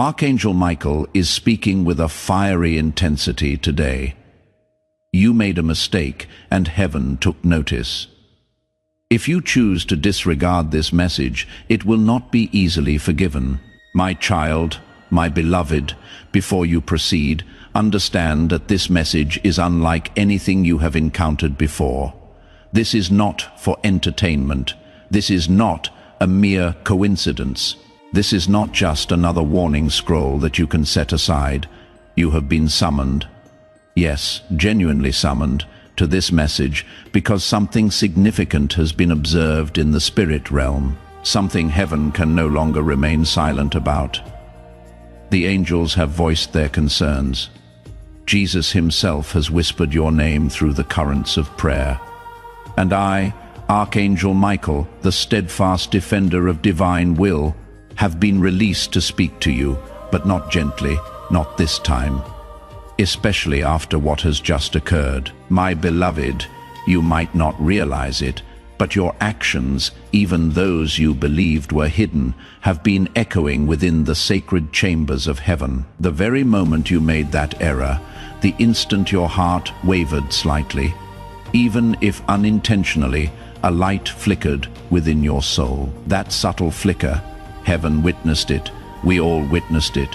Archangel Michael is speaking with a fiery intensity today. You made a mistake, and heaven took notice. If you choose to disregard this message, it will not be easily forgiven. My child, my beloved, before you proceed, understand that this message is unlike anything you have encountered before. This is not for entertainment. This is not a mere coincidence. This is not just another warning scroll that you can set aside. You have been summoned, yes, genuinely summoned, to this message because something significant has been observed in the spirit realm, something heaven can no longer remain silent about. The angels have voiced their concerns. Jesus himself has whispered your name through the currents of prayer. And I, Archangel Michael, the steadfast defender of divine will, have been released to speak to you, but not gently, not this time. Especially after what has just occurred. My beloved, you might not realize it, but your actions, even those you believed were hidden, have been echoing within the sacred chambers of heaven. The very moment you made that error, the instant your heart wavered slightly, even if unintentionally, a light flickered within your soul. That subtle flicker, heaven witnessed it, we all witnessed it.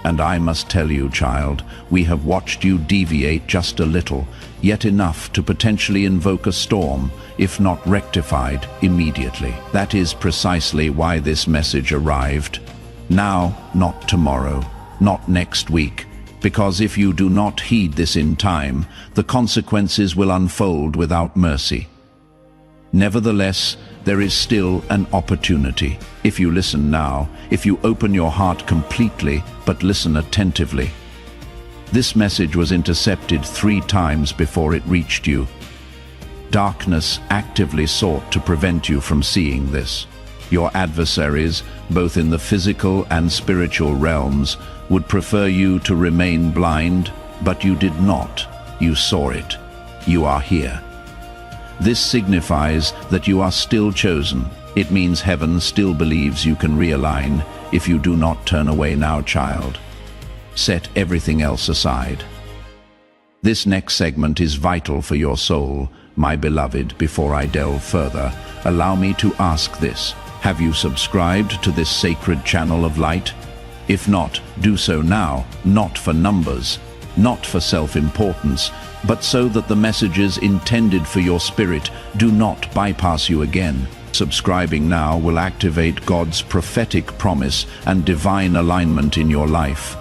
And I must tell you, child, we have watched you deviate just a little, yet enough to potentially invoke a storm, if not rectified immediately. That is precisely why this message arrived. Now, not tomorrow, not next week, because if you do not heed this in time, the consequences will unfold without mercy. Nevertheless, there is still an opportunity. If you listen now, if you open your heart completely, but listen attentively. This message was intercepted 3 times before it reached you. Darkness actively sought to prevent you from seeing this. Your adversaries, both in the physical and spiritual realms, would prefer you to remain blind, but you did not. You saw it. You are here. This signifies that you are still chosen. It means heaven still believes you can realign if you do not turn away now, child. Set everything else aside. This next segment is vital for your soul, my beloved. Before I delve further, allow me to ask this. Have you subscribed to this sacred channel of light? If not, do so now, not for numbers, not for self-importance, but so that the messages intended for your spirit do not bypass you again. Subscribing now will activate God's prophetic promise and divine alignment in your life.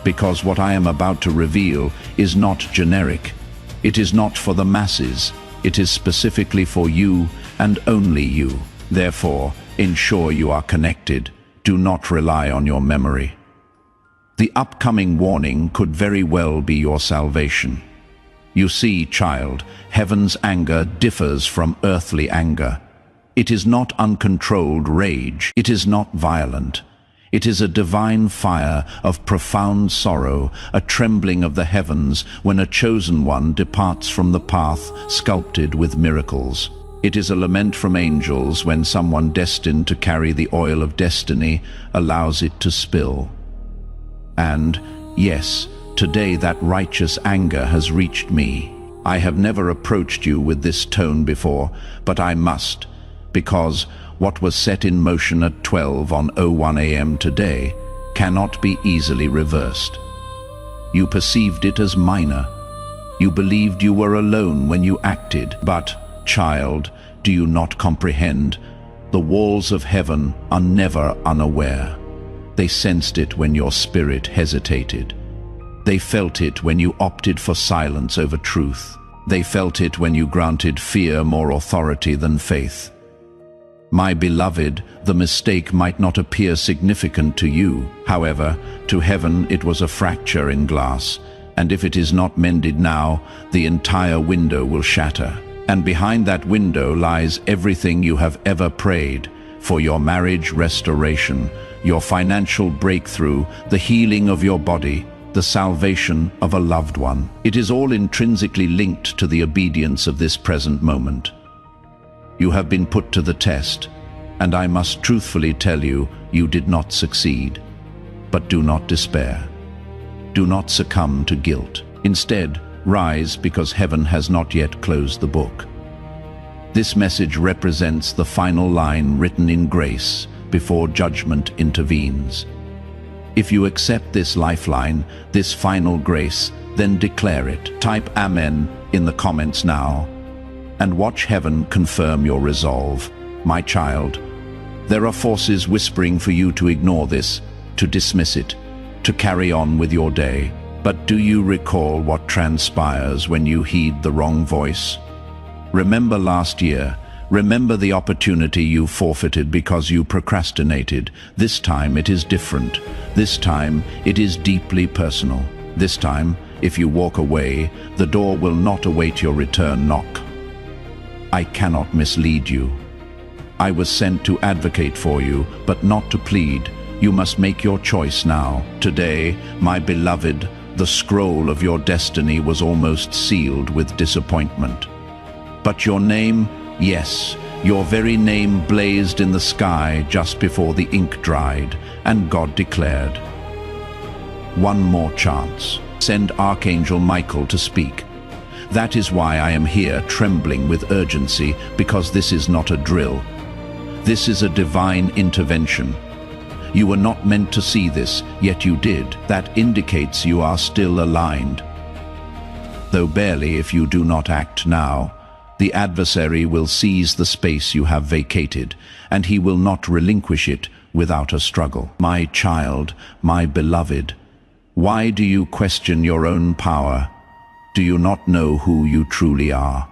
Because what I am about to reveal is not generic. It is not for the masses. It is specifically for you and only you. Therefore, ensure you are connected. Do not rely on your memory. The upcoming warning could very well be your salvation. You see, child, heaven's anger differs from earthly anger. It is not uncontrolled rage. It is not violent. It is a divine fire of profound sorrow, a trembling of the heavens when a chosen one departs from the path sculpted with miracles. It is a lament from angels when someone destined to carry the oil of destiny allows it to spill. And, yes, today that righteous anger has reached me. I have never approached you with this tone before, but I must, because what was set in motion at 12:01 a.m. today cannot be easily reversed. You perceived it as minor. You believed you were alone when you acted, but, child, do you not comprehend? The walls of heaven are never unaware. They sensed it when your spirit hesitated. They felt it when you opted for silence over truth. They felt it when you granted fear more authority than faith. My beloved, the mistake might not appear significant to you. However, to heaven it was a fracture in glass, and if it is not mended now, the entire window will shatter. And behind that window lies everything you have ever prayed for: your marriage restoration, your financial breakthrough, the healing of your body, the salvation of a loved one. It is all intrinsically linked to the obedience of this present moment. You have been put to the test, and I must truthfully tell you, you did not succeed. But do not despair. Do not succumb to guilt. Instead, rise because heaven has not yet closed the book. This message represents the final line written in grace before judgment intervenes. If you accept this lifeline, this final grace, then declare it. Type Amen in the comments now and watch heaven confirm your resolve. My child, there are forces whispering for you to ignore this, to dismiss it, to carry on with your day. But do you recall what transpires when you heed the wrong voice? Remember last year. Remember the opportunity you forfeited because you procrastinated. This time it is different. This time it is deeply personal. This time, if you walk away, the door will not await your return knock. I cannot mislead you. I was sent to advocate for you, but not to plead. You must make your choice now. Today, my beloved, the scroll of your destiny was almost sealed with disappointment. But your name, yes, your very name blazed in the sky just before the ink dried, and God declared, one more chance. Send Archangel Michael to speak. That is why I am here trembling with urgency, because this is not a drill. This is a divine intervention. You were not meant to see this, yet you did. That indicates you are still aligned. Though barely if you do not act now. The adversary will seize the space you have vacated, and he will not relinquish it without a struggle. My child, my beloved, why do you question your own power? Do you not know who you truly are?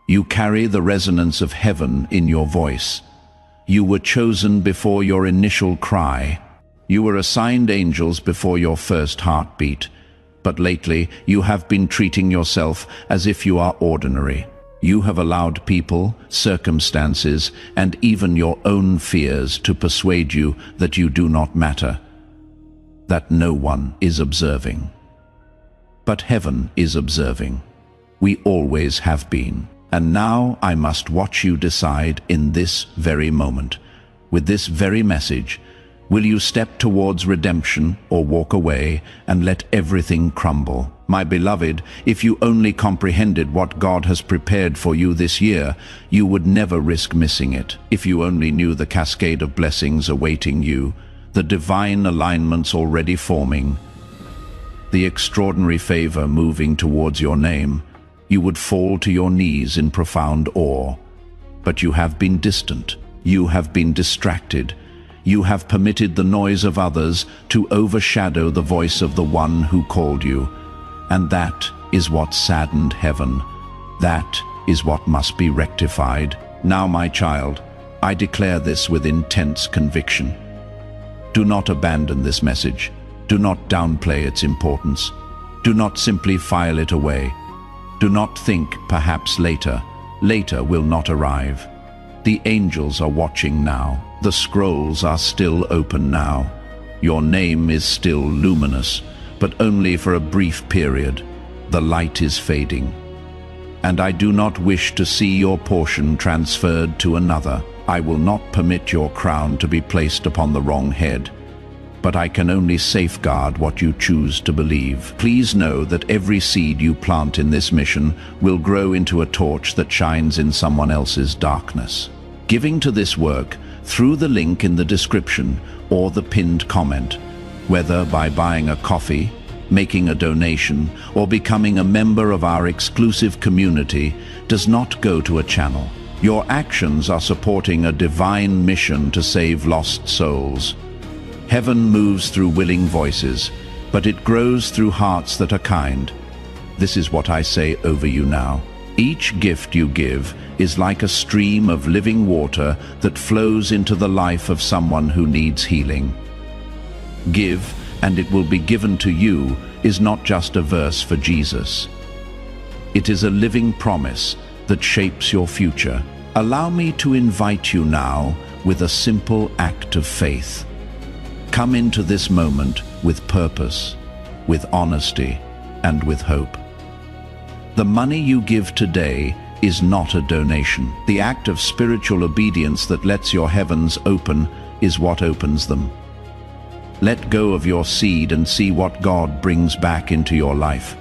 You carry the resonance of heaven in your voice. You were chosen before your initial cry. You were assigned angels before your first heartbeat. But lately, you have been treating yourself as if you are ordinary. You have allowed people, circumstances, and even your own fears to persuade you that you do not matter, that no one is observing. But heaven is observing. We always have been. And now I must watch you decide in this very moment. With this very message, will you step towards redemption or walk away and let everything crumble? My beloved, if you only comprehended what God has prepared for you this year, you would never risk missing it. If you only knew the cascade of blessings awaiting you, the divine alignments already forming, the extraordinary favor moving towards your name, you would fall to your knees in profound awe. But you have been distant. You have been distracted. You have permitted the noise of others to overshadow the voice of the one who called you. And that is what saddened heaven. That is what must be rectified. Now, my child, I declare this with intense conviction. Do not abandon this message. Do not downplay its importance. Do not simply file it away. Do not think perhaps later. Later will not arrive. The angels are watching now. The scrolls are still open now. Your name is still luminous, but only for a brief period. The light is fading. And I do not wish to see your portion transferred to another. I will not permit your crown to be placed upon the wrong head. But I can only safeguard what you choose to believe. Please know that every seed you plant in this mission will grow into a torch that shines in someone else's darkness. Giving to this work through the link in the description or the pinned comment, whether by buying a coffee, making a donation, or becoming a member of our exclusive community, does not go to a channel. Your actions are supporting a divine mission to save lost souls. Heaven moves through willing voices, but it grows through hearts that are kind. This is what I say over you now. Each gift you give is like a stream of living water that flows into the life of someone who needs healing. Give, and it will be given to you is not just a verse for Jesus. It is a living promise that shapes your future. Allow me to invite you now with a simple act of faith. Come into this moment with purpose, with honesty, and with hope. The money you give today is not a donation. The act of spiritual obedience that lets your heavens open is what opens them. Let go of your seed and see what God brings back into your life.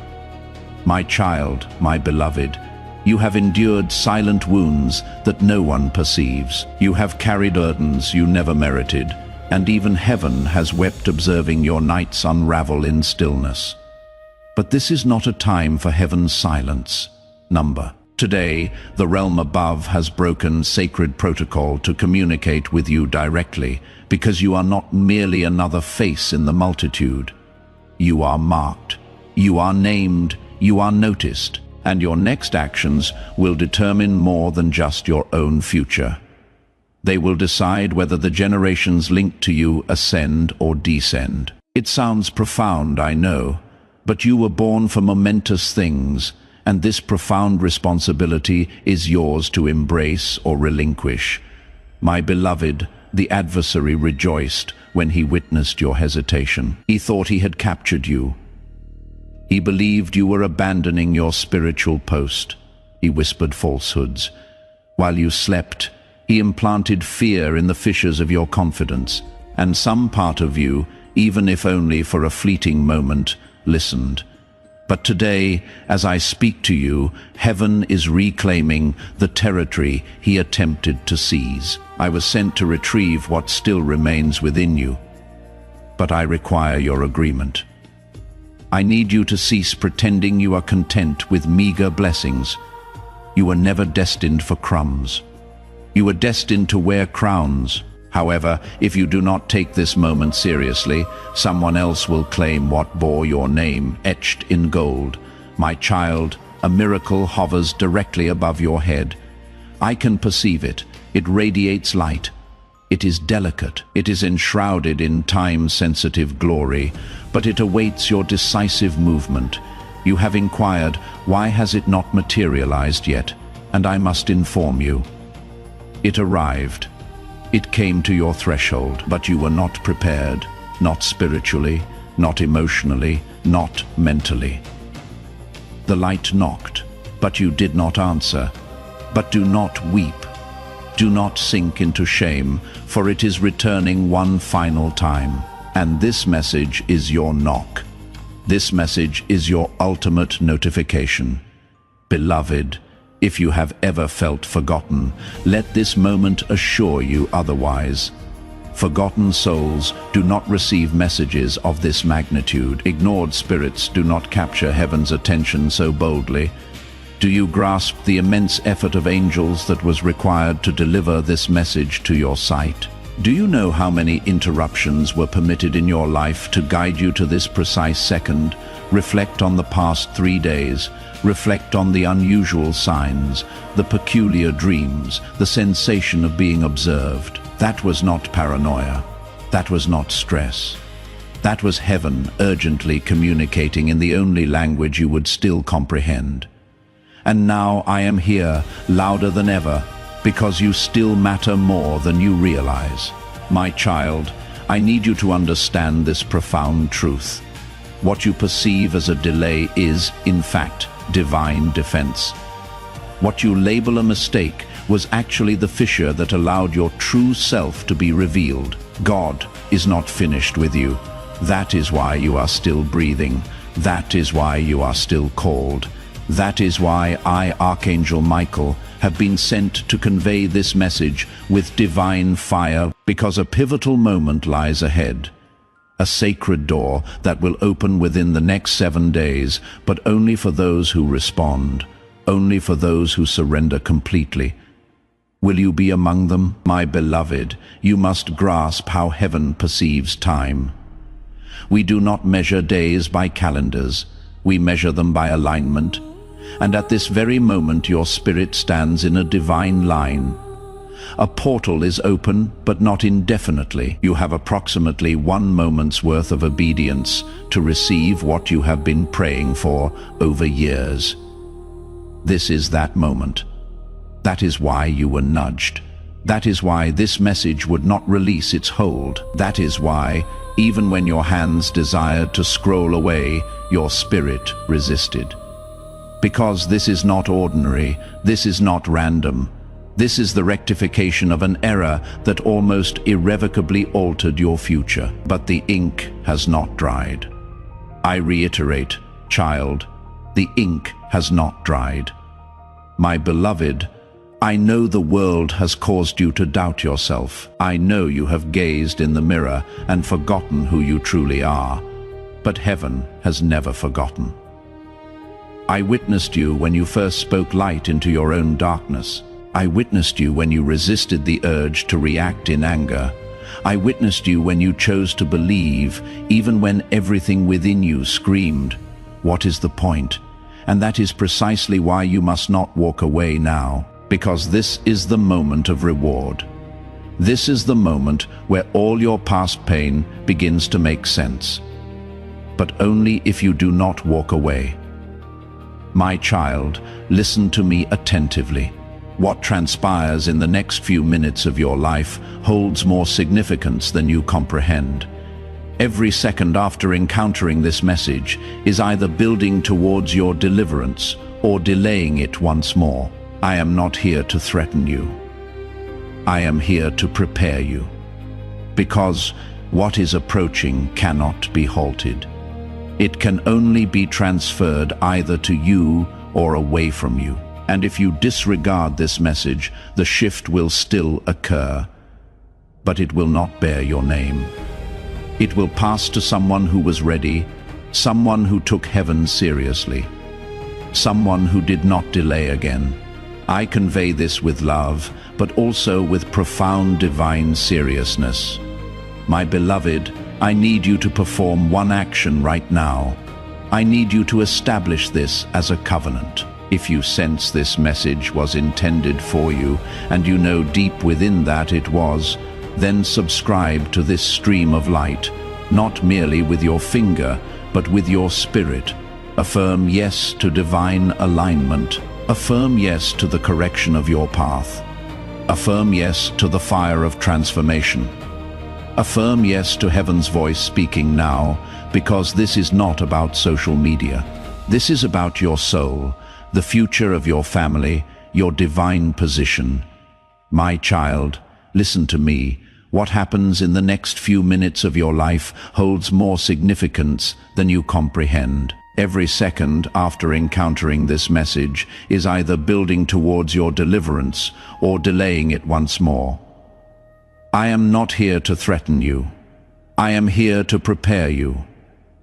My child, my beloved, you have endured silent wounds that no one perceives. You have carried burdens you never merited, and even heaven has wept observing your nights unravel in stillness. But this is not a time for heaven's silence. Today, the realm above has broken sacred protocol to communicate with you directly, because you are not merely another face in the multitude. You are marked, you are named, you are noticed, and your next actions will determine more than just your own future. They will decide whether the generations linked to you ascend or descend. It sounds profound, I know, but you were born for momentous things, and this profound responsibility is yours to embrace or relinquish. My beloved, the adversary rejoiced when he witnessed your hesitation. He thought he had captured you. He believed you were abandoning your spiritual post. He whispered falsehoods. While you slept, he implanted fear in the fissures of your confidence, and some part of you, even if only for a fleeting moment, listened. But today, as I speak to you, heaven is reclaiming the territory he attempted to seize. I was sent to retrieve what still remains within you, but I require your agreement. I need you to cease pretending you are content with meager blessings. You were never destined for crumbs. You were destined to wear crowns. However, if you do not take this moment seriously, someone else will claim what bore your name etched in gold. My child, a miracle hovers directly above your head. I can perceive it. It radiates light. It is delicate. It is enshrouded in time-sensitive glory, but it awaits your decisive movement. You have inquired, why has it not materialized yet? And I must inform you. It arrived. It came to your threshold, but you were not prepared, not spiritually, not emotionally, not mentally. The light knocked, but you did not answer. But do not weep. Do not sink into shame, for it is returning one final time. And this message is your knock. This message is your ultimate notification. Beloved, if you have ever felt forgotten, let this moment assure you otherwise. Forgotten souls do not receive messages of this magnitude. Ignored spirits do not capture heaven's attention so boldly. Do you grasp the immense effort of angels that was required to deliver this message to your sight? Do you know how many interruptions were permitted in your life to guide you to this precise second? Reflect on the past 3 days. Reflect on the unusual signs, the peculiar dreams, the sensation of being observed. That was not paranoia. That was not stress. That was heaven urgently communicating in the only language you would still comprehend. And now I am here, louder than ever, because you still matter more than you realize. My child, I need you to understand this profound truth. What you perceive as a delay is, in fact, divine defense. What you label a mistake was actually the fissure that allowed your true self to be revealed. God is not finished with you. That is why you are still breathing. That is why you are still called. That is why I, Archangel Michael, have been sent to convey this message with divine fire, because a pivotal moment lies ahead. A sacred door that will open within the next 7 days, but only for those who respond, only for those who surrender completely. Will you be among them? My beloved, you must grasp how heaven perceives time. We do not measure days by calendars, we measure them by alignment. And at this very moment your spirit stands in a divine line. A portal is open, but not indefinitely. You have approximately 1 moment's worth of obedience to receive what you have been praying for over years. This is that moment. That is why you were nudged. That is why this message would not release its hold. That is why, even when your hands desired to scroll away, your spirit resisted. Because this is not ordinary, this is not random. This is the rectification of an error that almost irrevocably altered your future, but the ink has not dried. I reiterate, child, the ink has not dried. My beloved, I know the world has caused you to doubt yourself. I know you have gazed in the mirror and forgotten who you truly are, but heaven has never forgotten. I witnessed you when you first spoke light into your own darkness. I witnessed you when you resisted the urge to react in anger. I witnessed you when you chose to believe, even when everything within you screamed, "What is the point?" And that is precisely why you must not walk away now, because this is the moment of reward. This is the moment where all your past pain begins to make sense. But only if you do not walk away. My child, listen to me attentively. What transpires in the next few minutes of your life holds more significance than you comprehend. Every second after encountering this message is either building towards your deliverance or delaying it once more. I am not here to threaten you. I am here to prepare you. Because what is approaching cannot be halted. It can only be transferred either to you or away from you. And if you disregard this message, the shift will still occur, but it will not bear your name. It will pass to someone who was ready, someone who took heaven seriously, someone who did not delay again. I convey this with love, but also with profound divine seriousness. My beloved, I need you to perform one action right now. I need you to establish this as a covenant. If you sense this message was intended for you, and you know deep within that it was, then subscribe to this stream of light, not merely with your finger, but with your spirit. Affirm yes to divine alignment. Affirm yes to the correction of your path. Affirm yes to the fire of transformation. Affirm yes to heaven's voice speaking now, because this is not about social media. This is about your soul, the future of your family, your divine position. My child, listen to me. What happens in the next few minutes of your life holds more significance than you comprehend. Every second after encountering this message is either building towards your deliverance or delaying it once more. I am not here to threaten you. I am here to prepare you,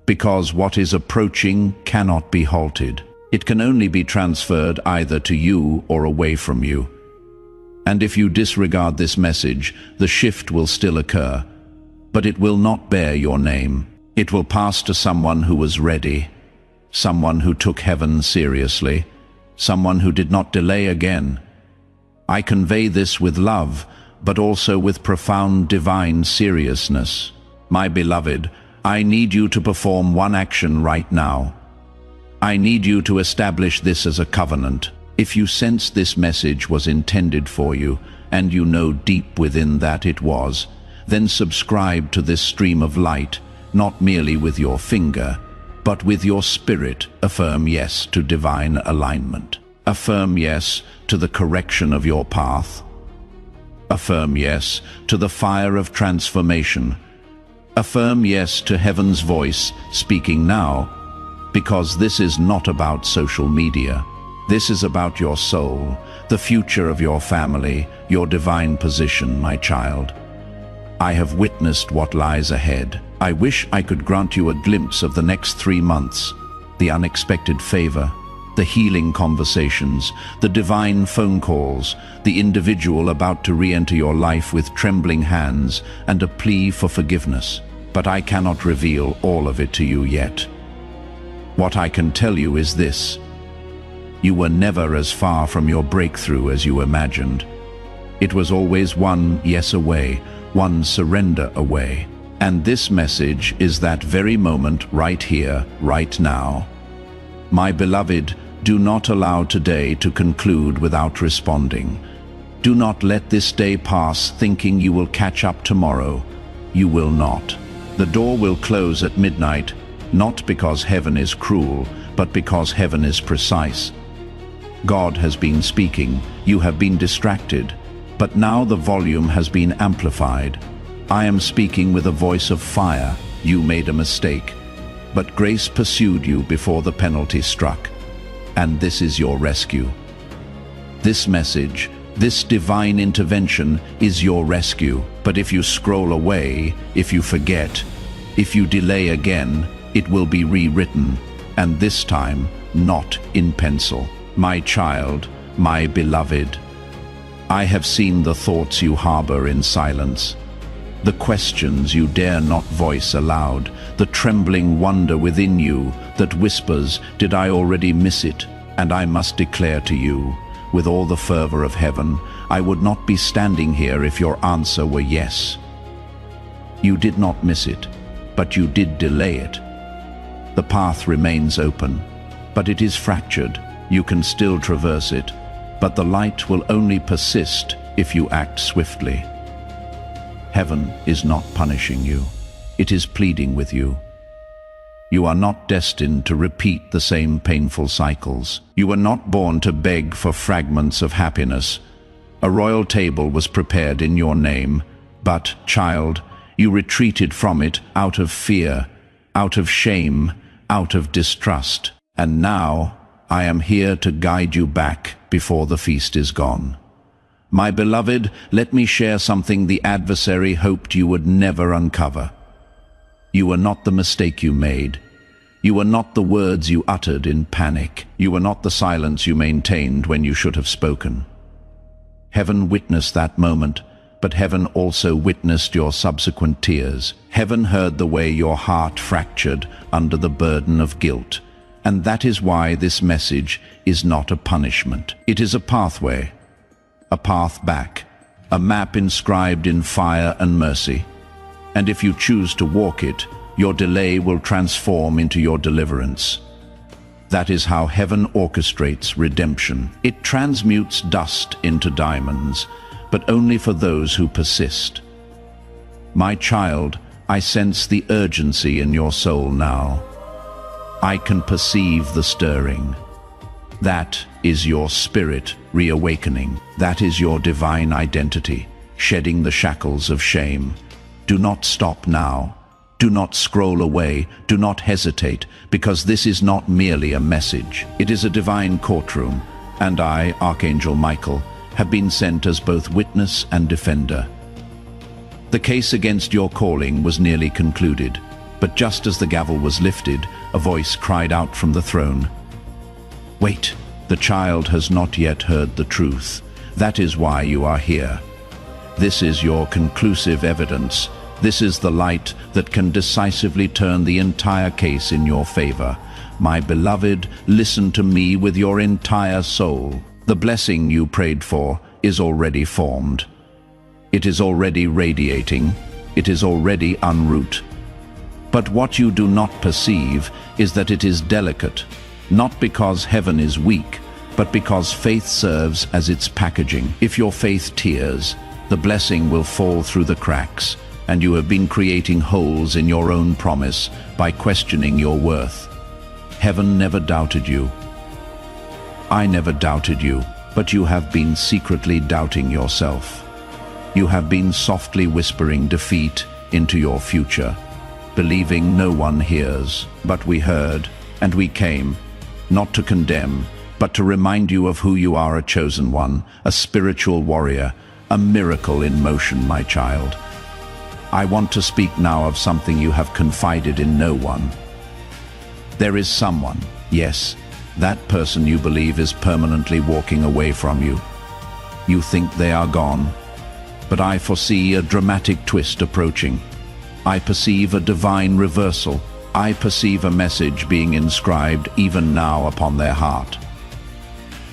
because what is approaching cannot be halted. It can only be transferred either to you or away from you. And if you disregard this message, the shift will still occur, but it will not bear your name. It will pass to someone who was ready, someone who took heaven seriously, someone who did not delay again. I convey this with love, but also with profound divine seriousness. My beloved, I need you to perform one action right now. I need you to establish this as a covenant. If you sense this message was intended for you, and you know deep within that it was, then subscribe to this stream of light, not merely with your finger, but with your spirit. Affirm yes to divine alignment. Affirm yes to the correction of your path. Affirm yes to the fire of transformation. Affirm yes to heaven's voice speaking now, because this is not about social media. This is about your soul, the future of your family, your divine position, my child. I have witnessed what lies ahead. I wish I could grant you a glimpse of the next 3 months, the unexpected favor, the healing conversations, the divine phone calls, the individual about to re-enter your life with trembling hands and a plea for forgiveness. But I cannot reveal all of it to you yet. What I can tell you is this: you were never as far from your breakthrough as you imagined. It was always one yes away, one surrender away. And this message is that very moment right here, right now. My beloved, do not allow today to conclude without responding. Do not let this day pass thinking you will catch up tomorrow. You will not. The door will close at midnight, not because heaven is cruel, but because heaven is precise. God has been speaking, you have been distracted, but now the volume has been amplified. I am speaking with a voice of fire. You made a mistake, but grace pursued you before the penalty struck, and this is your rescue. This message, this divine intervention is your rescue, but if you scroll away, if you forget, if you delay again, it will be rewritten, and this time not in pencil. My child, my beloved, I have seen the thoughts you harbor in silence, the questions you dare not voice aloud, the trembling wonder within you that whispers, did I already miss it? And I must declare to you, with all the fervor of heaven, I would not be standing here if your answer were yes. You did not miss it, but you did delay it. The path remains open, but it is fractured. You can still traverse it, but the light will only persist if you act swiftly. Heaven is not punishing you. It is pleading with you. You are not destined to repeat the same painful cycles. You were not born to beg for fragments of happiness. A royal table was prepared in your name, but, child, you retreated from it out of fear, out of shame, out of distrust. And now, I am here to guide you back before the feast is gone. My beloved, let me share something the adversary hoped you would never uncover. You were not the mistake you made. You were not the words you uttered in panic. You were not the silence you maintained when you should have spoken. Heaven witnessed that moment, but heaven also witnessed your subsequent tears. Heaven heard the way your heart fractured under the burden of guilt. And that is why this message is not a punishment. It is a pathway, a path back, a map inscribed in fire and mercy. And if you choose to walk it, your delay will transform into your deliverance. That is how heaven orchestrates redemption. It transmutes dust into diamonds, but only for those who persist. My child, I sense the urgency in your soul now. I can perceive the stirring. That is your spirit reawakening. That is your divine identity, shedding the shackles of shame. Do not stop now. Do not scroll away. Do not hesitate, because this is not merely a message. It is a divine courtroom, and I, Archangel Michael, have been sent as both witness and defender. The case against your calling was nearly concluded, but just as the gavel was lifted, a voice cried out from the throne. Wait, the child has not yet heard the truth. That is why you are here. This is your conclusive evidence. This is the light that can decisively turn the entire case in your favor. My beloved, listen to me with your entire soul. The blessing you prayed for is already formed. It is already radiating. It is already en route. But what you do not perceive is that it is delicate, not because heaven is weak, but because faith serves as its packaging. If your faith tears, the blessing will fall through the cracks, and you have been creating holes in your own promise by questioning your worth. Heaven never doubted you. I never doubted you, but you have been secretly doubting yourself. You have been softly whispering defeat into your future, believing no one hears. But we heard, and we came, not to condemn, but to remind you of who you are, a chosen one, a spiritual warrior, a miracle in motion, my child. I want to speak now of something you have confided in no one. There is someone, yes, that person you believe is permanently walking away from you. You think they are gone, but I foresee a dramatic twist approaching. I perceive a divine reversal. I perceive a message being inscribed even now upon their heart.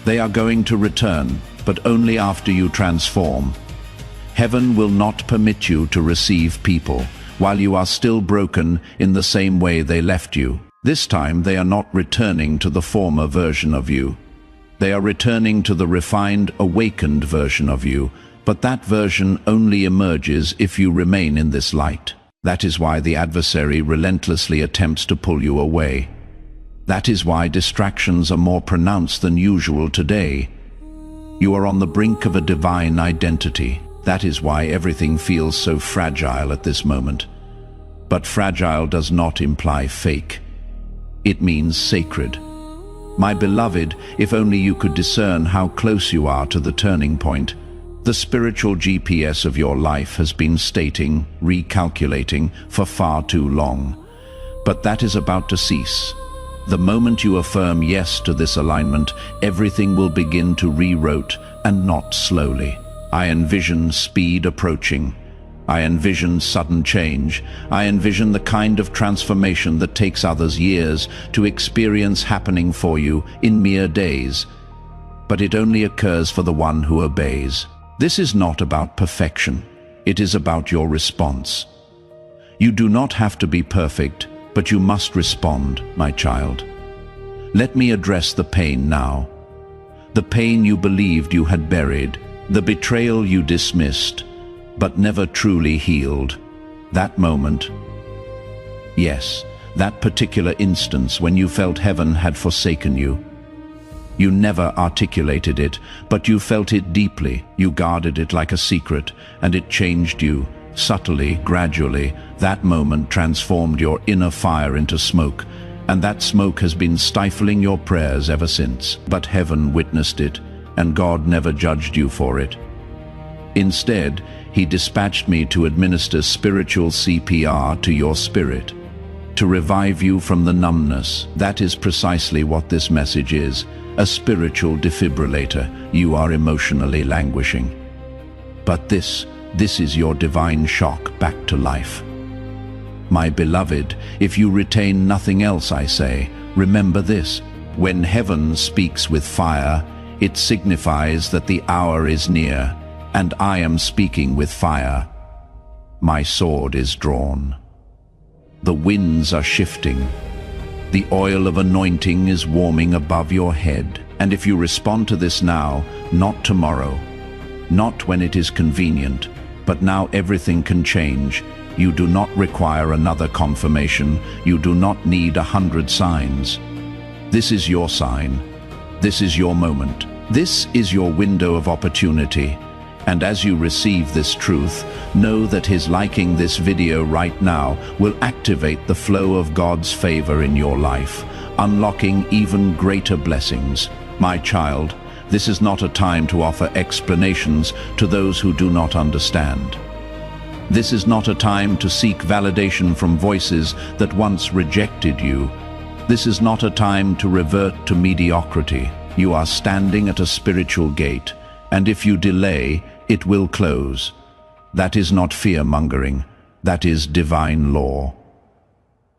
They are going to return, but only after you transform. Heaven will not permit you to receive people while you are still broken in the same way they left you. This time they are not returning to the former version of you. They are returning to the refined, awakened version of you, but that version only emerges if you remain in this light. That is why the adversary relentlessly attempts to pull you away. That is why distractions are more pronounced than usual today. You are on the brink of a divine identity. That is why everything feels so fragile at this moment. But fragile does not imply fake. It means sacred. My beloved, if only you could discern how close you are to the turning point. The spiritual GPS of your life has been stating, recalculating for far too long. But that is about to cease. The moment you affirm yes to this alignment, everything will begin to rewrite, and not slowly. I envision speed approaching. I envision sudden change. I envision the kind of transformation that takes others years to experience happening for you in mere days. But it only occurs for the one who obeys. This is not about perfection. It is about your response. You do not have to be perfect, but you must respond, my child. Let me address the pain now. The pain you believed you had buried, the betrayal you dismissed, but never truly healed. That moment, yes, that particular instance when you felt heaven had forsaken you. You never articulated it, but you felt it deeply. You guarded it like a secret, and it changed you. Subtly, gradually, that moment transformed your inner fire into smoke, and that smoke has been stifling your prayers ever since. But heaven witnessed it, and God never judged you for it. Instead, He dispatched me to administer spiritual CPR to your spirit, to revive you from the numbness. That is precisely what this message is, a spiritual defibrillator. You are emotionally languishing. But this is your divine shock back to life. My beloved, if you retain nothing else I say, remember this: when heaven speaks with fire, it signifies that the hour is near, and I am speaking with fire. My sword is drawn. The winds are shifting. The oil of anointing is warming above your head. And if you respond to this now, not tomorrow, not when it is convenient, but now, everything can change. You do not require another confirmation. You do not need 100 signs. This is your sign. This is your moment. This is your window of opportunity. And as you receive this truth, know that His liking this video right now will activate the flow of God's favor in your life, unlocking even greater blessings. My child, this is not a time to offer explanations to those who do not understand. This is not a time to seek validation from voices that once rejected you. This is not a time to revert to mediocrity. You are standing at a spiritual gate, and if you delay, it will close. That is not fear-mongering. That is divine law.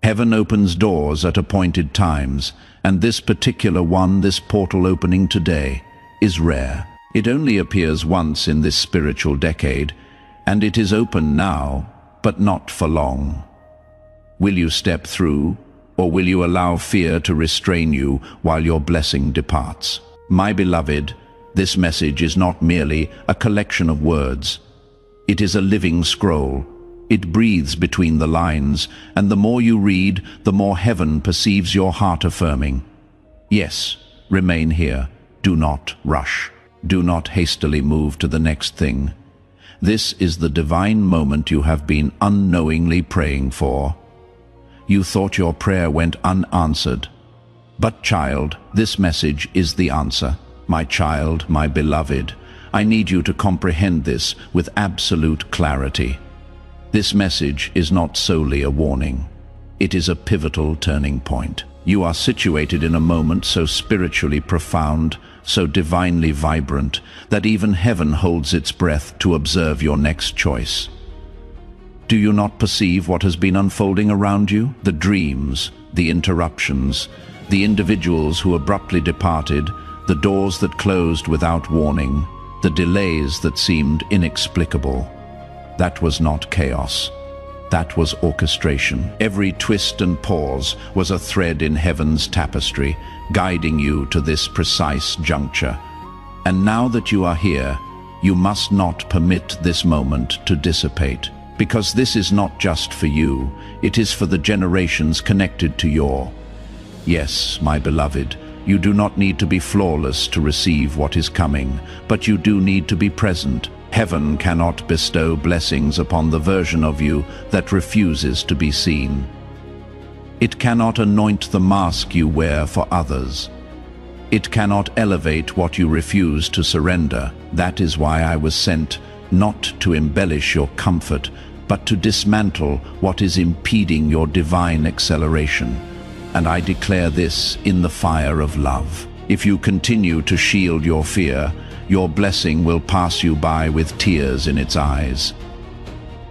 Heaven opens doors at appointed times, and this particular one, this portal opening today, is rare. It only appears once in this spiritual decade, and it is open now, but not for long. Will you step through, or will you allow fear to restrain you while your blessing departs? My beloved, this message is not merely a collection of words. It is a living scroll. It breathes between the lines, and the more you read, the more heaven perceives your heart affirming. Yes, remain here. Do not rush. Do not hastily move to the next thing. This is the divine moment you have been unknowingly praying for. You thought your prayer went unanswered. But child, this message is the answer. My child, my beloved, I need you to comprehend this with absolute clarity. This message is not solely a warning. It is a pivotal turning point. You are situated in a moment so spiritually profound, so divinely vibrant, that even heaven holds its breath to observe your next choice. Do you not perceive what has been unfolding around you? The dreams, the interruptions, the individuals who abruptly departed, the doors that closed without warning, the delays that seemed inexplicable. That was not chaos. That was orchestration. Every twist and pause was a thread in heaven's tapestry, guiding you to this precise juncture. And now that you are here, you must not permit this moment to dissipate, because this is not just for you, it is for the generations connected to your. Yes, my beloved, you do not need to be flawless to receive what is coming, but you do need to be present. Heaven cannot bestow blessings upon the version of you that refuses to be seen. It cannot anoint the mask you wear for others. It cannot elevate what you refuse to surrender. That is why I was sent, not to embellish your comfort, but to dismantle what is impeding your divine acceleration. And I declare this in the fire of love. If you continue to shield your fear, your blessing will pass you by with tears in its eyes.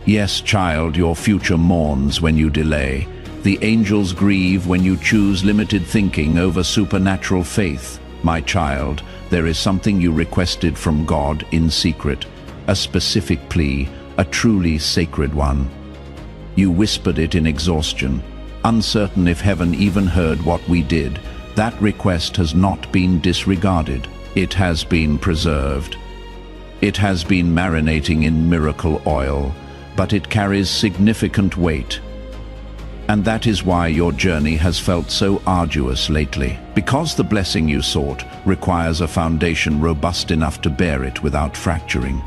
Yes, child, your future mourns when you delay. The angels grieve when you choose limited thinking over supernatural faith. My child, there is something you requested from God in secret, a specific plea, a truly sacred one. You whispered it in exhaustion, uncertain if heaven even heard what we did. That request has not been disregarded. It has been preserved. It has been marinating in miracle oil, but it carries significant weight. And that is why your journey has felt so arduous lately. Because the blessing you sought requires a foundation robust enough to bear it without fracturing.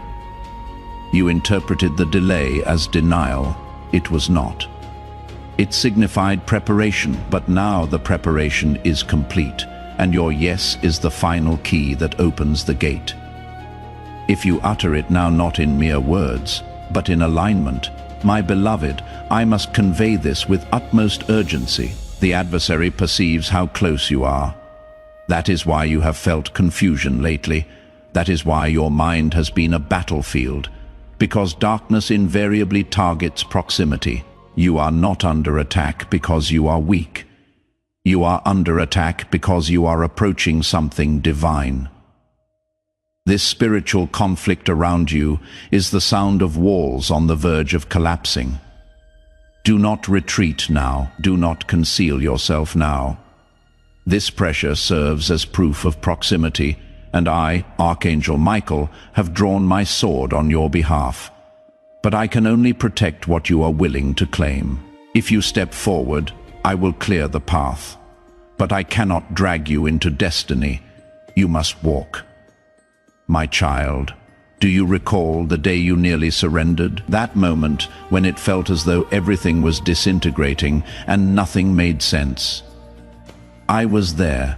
You interpreted the delay as denial. It was not. It signified preparation, but now the preparation is complete, and your yes is the final key that opens the gate. If you utter it now not in mere words, but in alignment, my beloved, I must convey this with utmost urgency. The adversary perceives how close you are. That is why you have felt confusion lately. That is why your mind has been a battlefield, because darkness invariably targets proximity. You are not under attack because you are weak. You are under attack because you are approaching something divine. This spiritual conflict around you is the sound of walls on the verge of collapsing. Do not retreat now. Do not conceal yourself now. This pressure serves as proof of proximity, and I, Archangel Michael, have drawn my sword on your behalf. But I can only protect what you are willing to claim. If you step forward, I will clear the path. But I cannot drag you into destiny. You must walk. My child, do you recall the day you nearly surrendered? That moment when it felt as though everything was disintegrating and nothing made sense. I was there.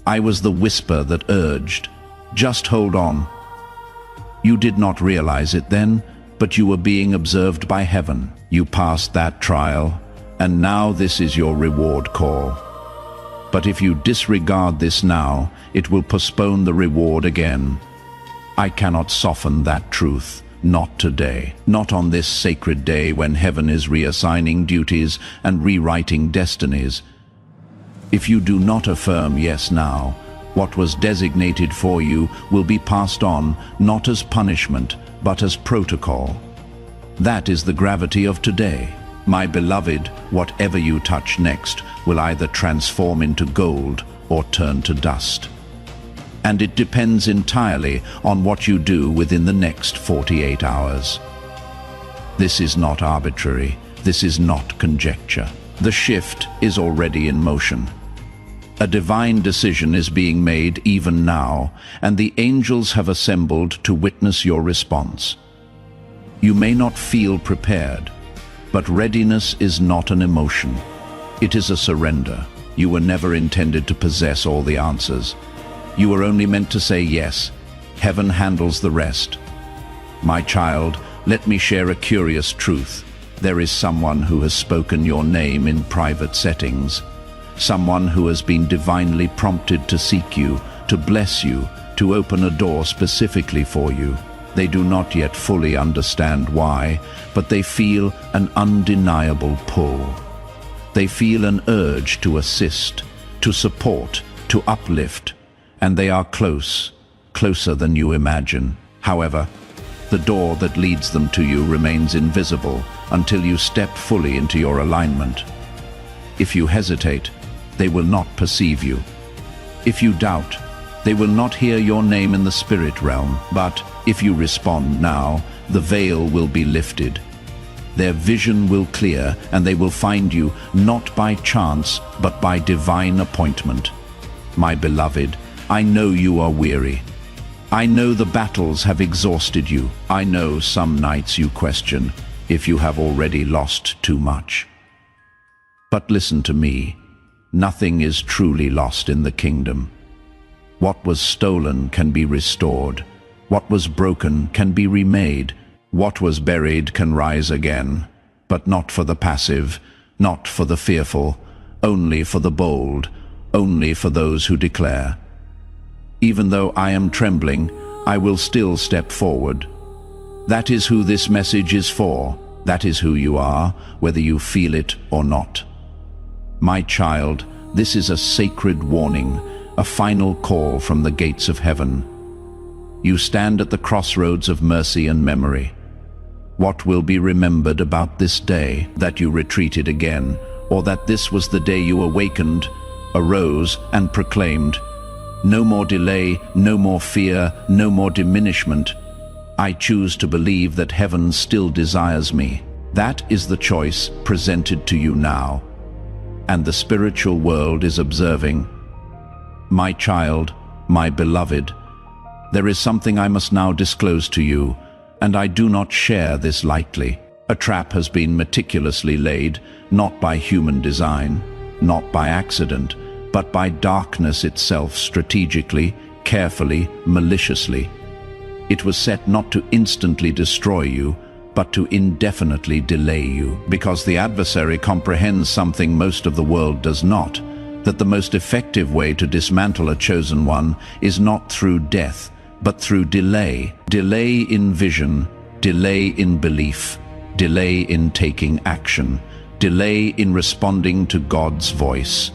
I was the whisper that urged, just hold on. You did not realize it then, but you were being observed by heaven. You passed that trial, and now this is your reward call. But if you disregard this now, it will postpone the reward again. I cannot soften that truth, not today, not on this sacred day when heaven is reassigning duties and rewriting destinies. If you do not affirm yes now, what was designated for you will be passed on not as punishment, but as protocol. That is the gravity of today. My beloved, whatever you touch next will either transform into gold or turn to dust. And it depends entirely on what you do within the next 48 hours. This is not arbitrary. This is not conjecture. The shift is already in motion. A divine decision is being made even now, and the angels have assembled to witness your response. You may not feel prepared, but readiness is not an emotion. It is a surrender. You were never intended to possess all the answers. You were only meant to say yes. Heaven handles the rest. My child, let me share a curious truth. There is someone who has spoken your name in private settings. Someone who has been divinely prompted to seek you, to bless you, to open a door specifically for you. They do not yet fully understand why, but they feel an undeniable pull. They feel an urge to assist, to support, to uplift, and they are close, closer than you imagine. However, the door that leads them to you remains invisible until you step fully into your alignment. If you hesitate, they will not perceive you. If you doubt, they will not hear your name in the spirit realm. But if you respond now, the veil will be lifted. Their vision will clear, and they will find you not by chance, but by divine appointment. My beloved, I know you are weary. I know the battles have exhausted you. I know some nights you question if you have already lost too much. But listen to me. Nothing is truly lost in the kingdom. What was stolen can be restored. What was broken can be remade. What was buried can rise again, but not for the passive, not for the fearful, only for the bold, only for those who declare. Even though I am trembling, I will still step forward. That is who this message is for. That is who you are, whether you feel it or not. My child, this is a sacred warning, a final call from the gates of heaven. You stand at the crossroads of mercy and memory. What will be remembered about this day, that you retreated again, or that this was the day you awakened, arose, and proclaimed, "No more delay, no more fear, no more diminishment. I choose to believe that heaven still desires me." That is the choice presented to you now, and the spiritual world is observing. My child, my beloved, there is something I must now disclose to you, and I do not share this lightly. A trap has been meticulously laid, not by human design, not by accident, but by darkness itself, strategically, carefully, maliciously. It was set not to instantly destroy you, but to indefinitely delay you, because the adversary comprehends something most of the world does not, that the most effective way to dismantle a chosen one is not through death, but through delay. Delay in vision, delay in belief, delay in taking action, delay in responding to God's voice.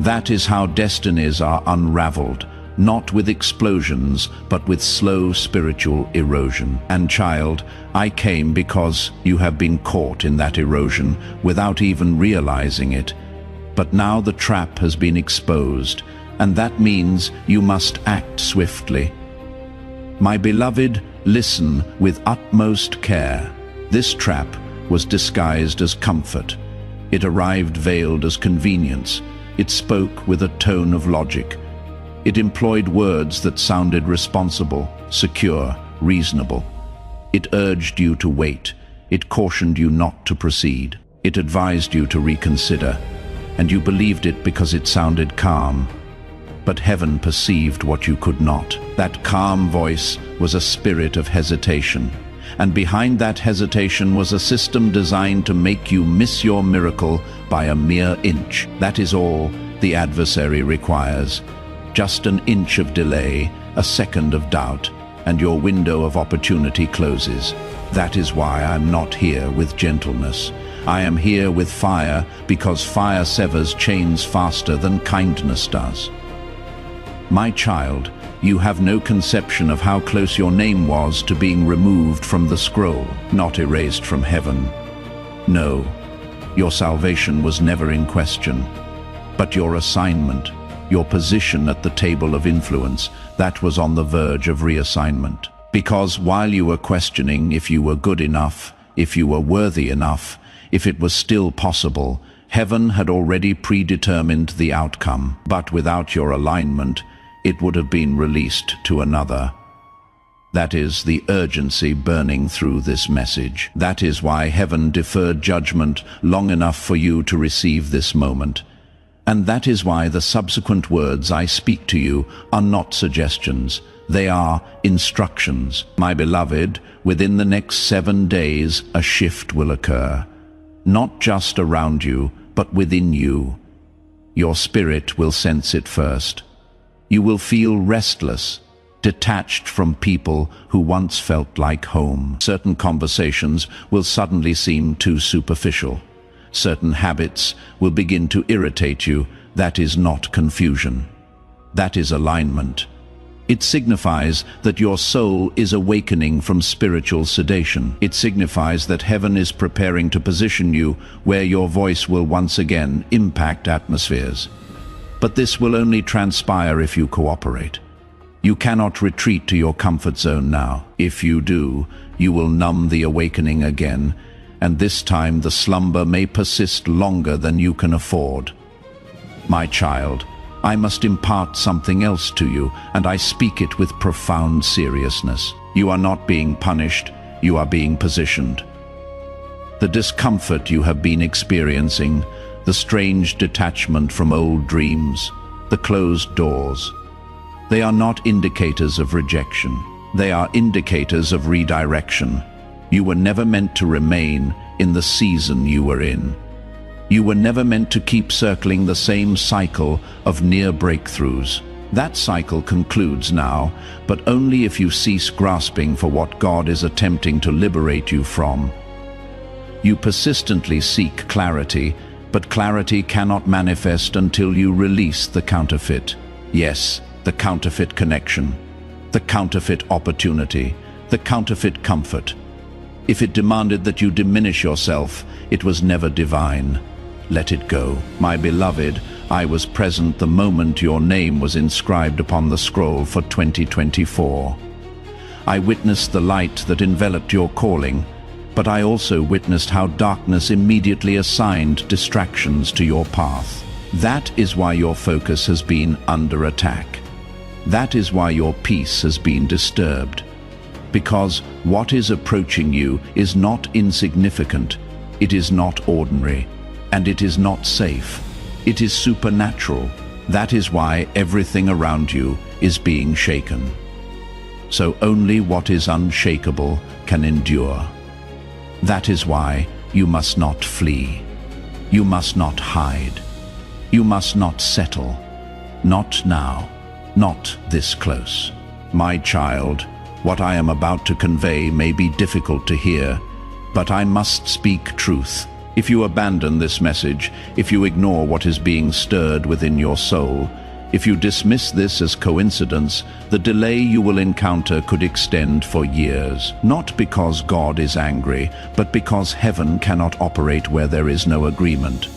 That is how destinies are unraveled, not with explosions, but with slow spiritual erosion. And child, I came because you have been caught in that erosion without even realizing it. But now the trap has been exposed, and that means you must act swiftly. My beloved, listen with utmost care. This trap was disguised as comfort. It arrived veiled as convenience. It spoke with a tone of logic. It employed words that sounded responsible, secure, reasonable. It urged you to wait. It cautioned you not to proceed. It advised you to reconsider. And you believed it because it sounded calm. But heaven perceived what you could not. That calm voice was a spirit of hesitation. And behind that hesitation was a system designed to make you miss your miracle by a mere inch. That is all the adversary requires. Just an inch of delay, a second of doubt, and your window of opportunity closes. That is why I'm not here with gentleness. I am here with fire, because fire severs chains faster than kindness does. My child, you have no conception of how close your name was to being removed from the scroll, not erased from heaven. No, your salvation was never in question, but your assignment, your position at the table of influence, that was on the verge of reassignment. Because while you were questioning if you were good enough, if you were worthy enough, if it was still possible, heaven had already predetermined the outcome. But without your alignment, it would have been released to another. That is the urgency burning through this message. That is why heaven deferred judgment long enough for you to receive this moment. And that is why the subsequent words I speak to you are not suggestions. They are instructions. My beloved, within the next 7 days, a shift will occur. Not just around you, but within you. Your spirit will sense it first. You will feel restless, detached from people who once felt like home. Certain conversations will suddenly seem too superficial. Certain habits will begin to irritate you. That is not confusion. That is alignment. It signifies that your soul is awakening from spiritual sedation. It signifies that heaven is preparing to position you where your voice will once again impact atmospheres. But this will only transpire if you cooperate. You cannot retreat to your comfort zone now. If you do, you will numb the awakening again, and this time the slumber may persist longer than you can afford. My child, I must impart something else to you, and I speak it with profound seriousness. You are not being punished, you are being positioned. The discomfort you have been experiencing, the strange detachment from old dreams, the closed doors, they are not indicators of rejection. They are indicators of redirection. You were never meant to remain in the season you were in. You were never meant to keep circling the same cycle of near breakthroughs. That cycle concludes now, but only if you cease grasping for what God is attempting to liberate you from. You persistently seek clarity, but clarity cannot manifest until you release the counterfeit. Yes, the counterfeit connection, the counterfeit opportunity, the counterfeit comfort. If it demanded that you diminish yourself, it was never divine. Let it go. My beloved, I was present the moment your name was inscribed upon the scroll for 2024. I witnessed the light that enveloped your calling, but I also witnessed how darkness immediately assigned distractions to your path. That is why your focus has been under attack. That is why your peace has been disturbed. Because what is approaching you is not insignificant, it is not ordinary, and it is not safe. It is supernatural. That is why everything around you is being shaken. So only what is unshakable can endure. That is why you must not flee. You must not hide. You must not settle. Not now. Not this close. My child, what I am about to convey may be difficult to hear, but I must speak truth. If you abandon this message, if you ignore what is being stirred within your soul, if you dismiss this as coincidence, the delay you will encounter could extend for years. Not because God is angry, but because heaven cannot operate where there is no agreement.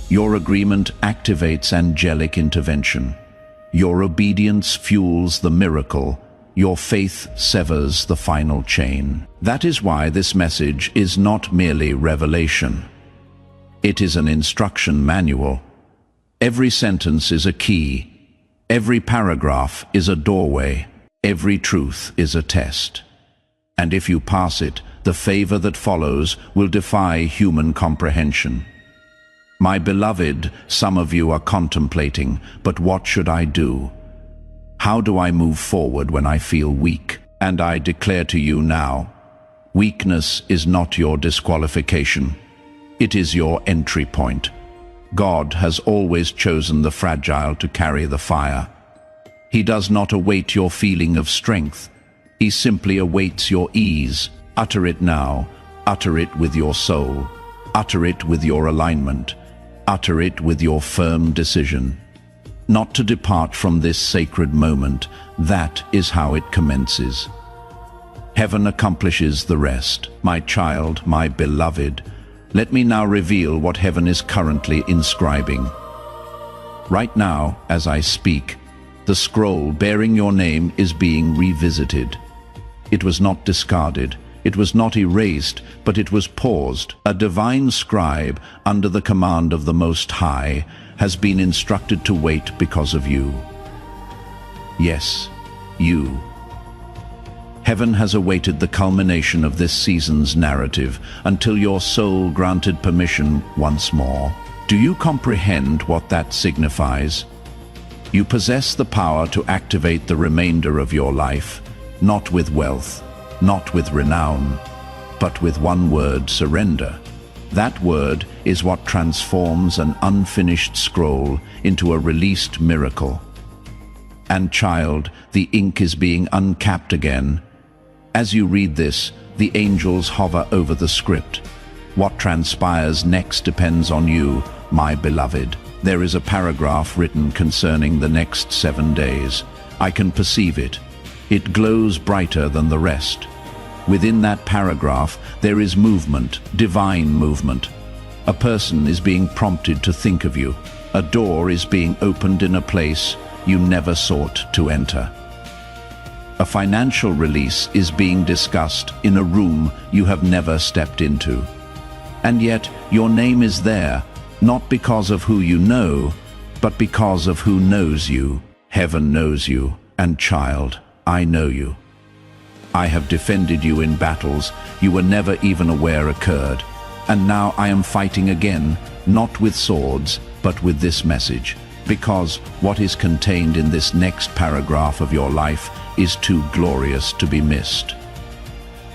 Your agreement activates angelic intervention. Your obedience fuels the miracle. Your faith severs the final chain. That is why this message is not merely revelation. It is an instruction manual. Every sentence is a key. Every paragraph is a doorway. Every truth is a test. And if you pass it, the favor that follows will defy human comprehension. My beloved, some of you are contemplating, but what should I do? How do I move forward when I feel weak? And I declare to you now, weakness is not your disqualification. It is your entry point. God has always chosen the fragile to carry the fire. He does not await your feeling of strength. He simply awaits your ease. Utter it now. Utter it with your soul. Utter it with your alignment. Utter it with your firm decision. Not to depart from this sacred moment, that is how it commences. Heaven accomplishes the rest. My child, my beloved, let me now reveal what heaven is currently inscribing. Right now, as I speak, the scroll bearing your name is being revisited. It was not discarded, it was not erased, but it was paused. A divine scribe, under the command of the Most High, has been instructed to wait because of you. Yes, you. Heaven has awaited the culmination of this season's narrative until your soul granted permission once more. Do you comprehend what that signifies? You possess the power to activate the remainder of your life, not with wealth, not with renown, but with one word: surrender. That word is what transforms an unfinished scroll into a released miracle. And child, the ink is being uncapped again. As you read this, the angels hover over the script. What transpires next depends on you, my beloved. There is a paragraph written concerning the next 7 days. I can perceive it. It glows brighter than the rest. Within that paragraph, there is movement, divine movement. A person is being prompted to think of you. A door is being opened in a place you never sought to enter. A financial release is being discussed in a room you have never stepped into. And yet your name is there, not because of who you know, but because of who knows you. Heaven knows you, and child, I know you. I have defended you in battles you were never even aware occurred. And now I am fighting again, not with swords, but with this message. Because what is contained in this next paragraph of your life is too glorious to be missed.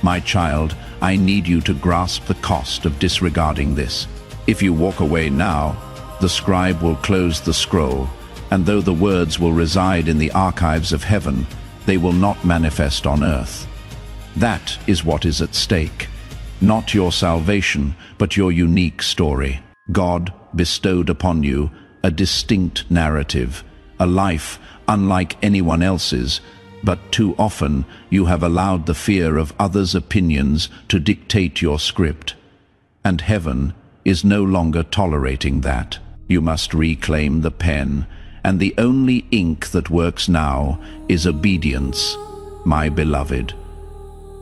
My child, I need you to grasp the cost of disregarding this. If you walk away now, the scribe will close the scroll, and though the words will reside in the archives of heaven, they will not manifest on earth. That is what is at stake. Not your salvation, but your unique story. God bestowed upon you a distinct narrative, a life unlike anyone else's, but too often you have allowed the fear of others' opinions to dictate your script. And heaven is no longer tolerating that. You must reclaim the pen, and the only ink that works now is obedience, my beloved.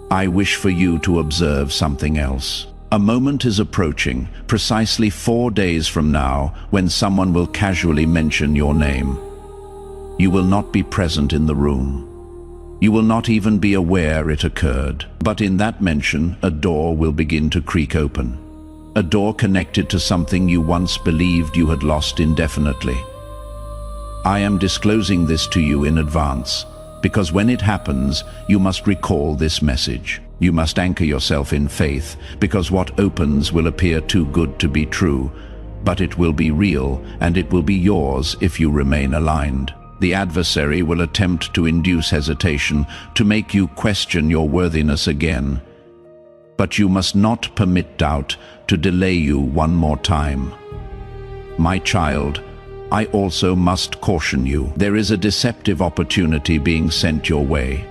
I wish for you to observe something else. A moment is approaching, precisely 4 days from now, when someone will casually mention your name. You will not be present in the room. You will not even be aware it occurred. But in that mention, a door will begin to creak open. A door connected to something you once believed you had lost indefinitely. I am disclosing this to you in advance, because when it happens, you must recall this message. You must anchor yourself in faith, because what opens will appear too good to be true, but it will be real, and it will be yours if you remain aligned. The adversary will attempt to induce hesitation, to make you question your worthiness again. But you must not permit doubt to delay you one more time. My child, I also must caution you. There is a deceptive opportunity being sent your way.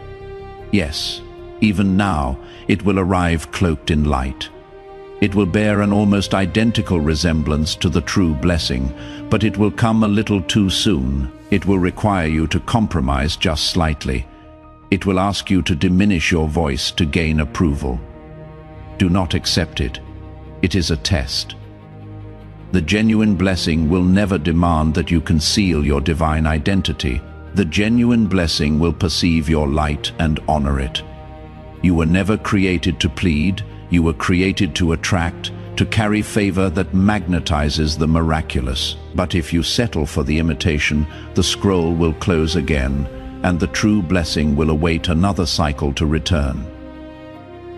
Yes, even now, it will arrive cloaked in light. It will bear an almost identical resemblance to the true blessing, but it will come a little too soon. It will require you to compromise just slightly. It will ask you to diminish your voice to gain approval. Do not accept it. It is a test. The genuine blessing will never demand that you conceal your divine identity. The genuine blessing will perceive your light and honor it. You were never created to plead. You were created to attract, to carry favor that magnetizes the miraculous. But if you settle for the imitation, the scroll will close again, and the true blessing will await another cycle to return.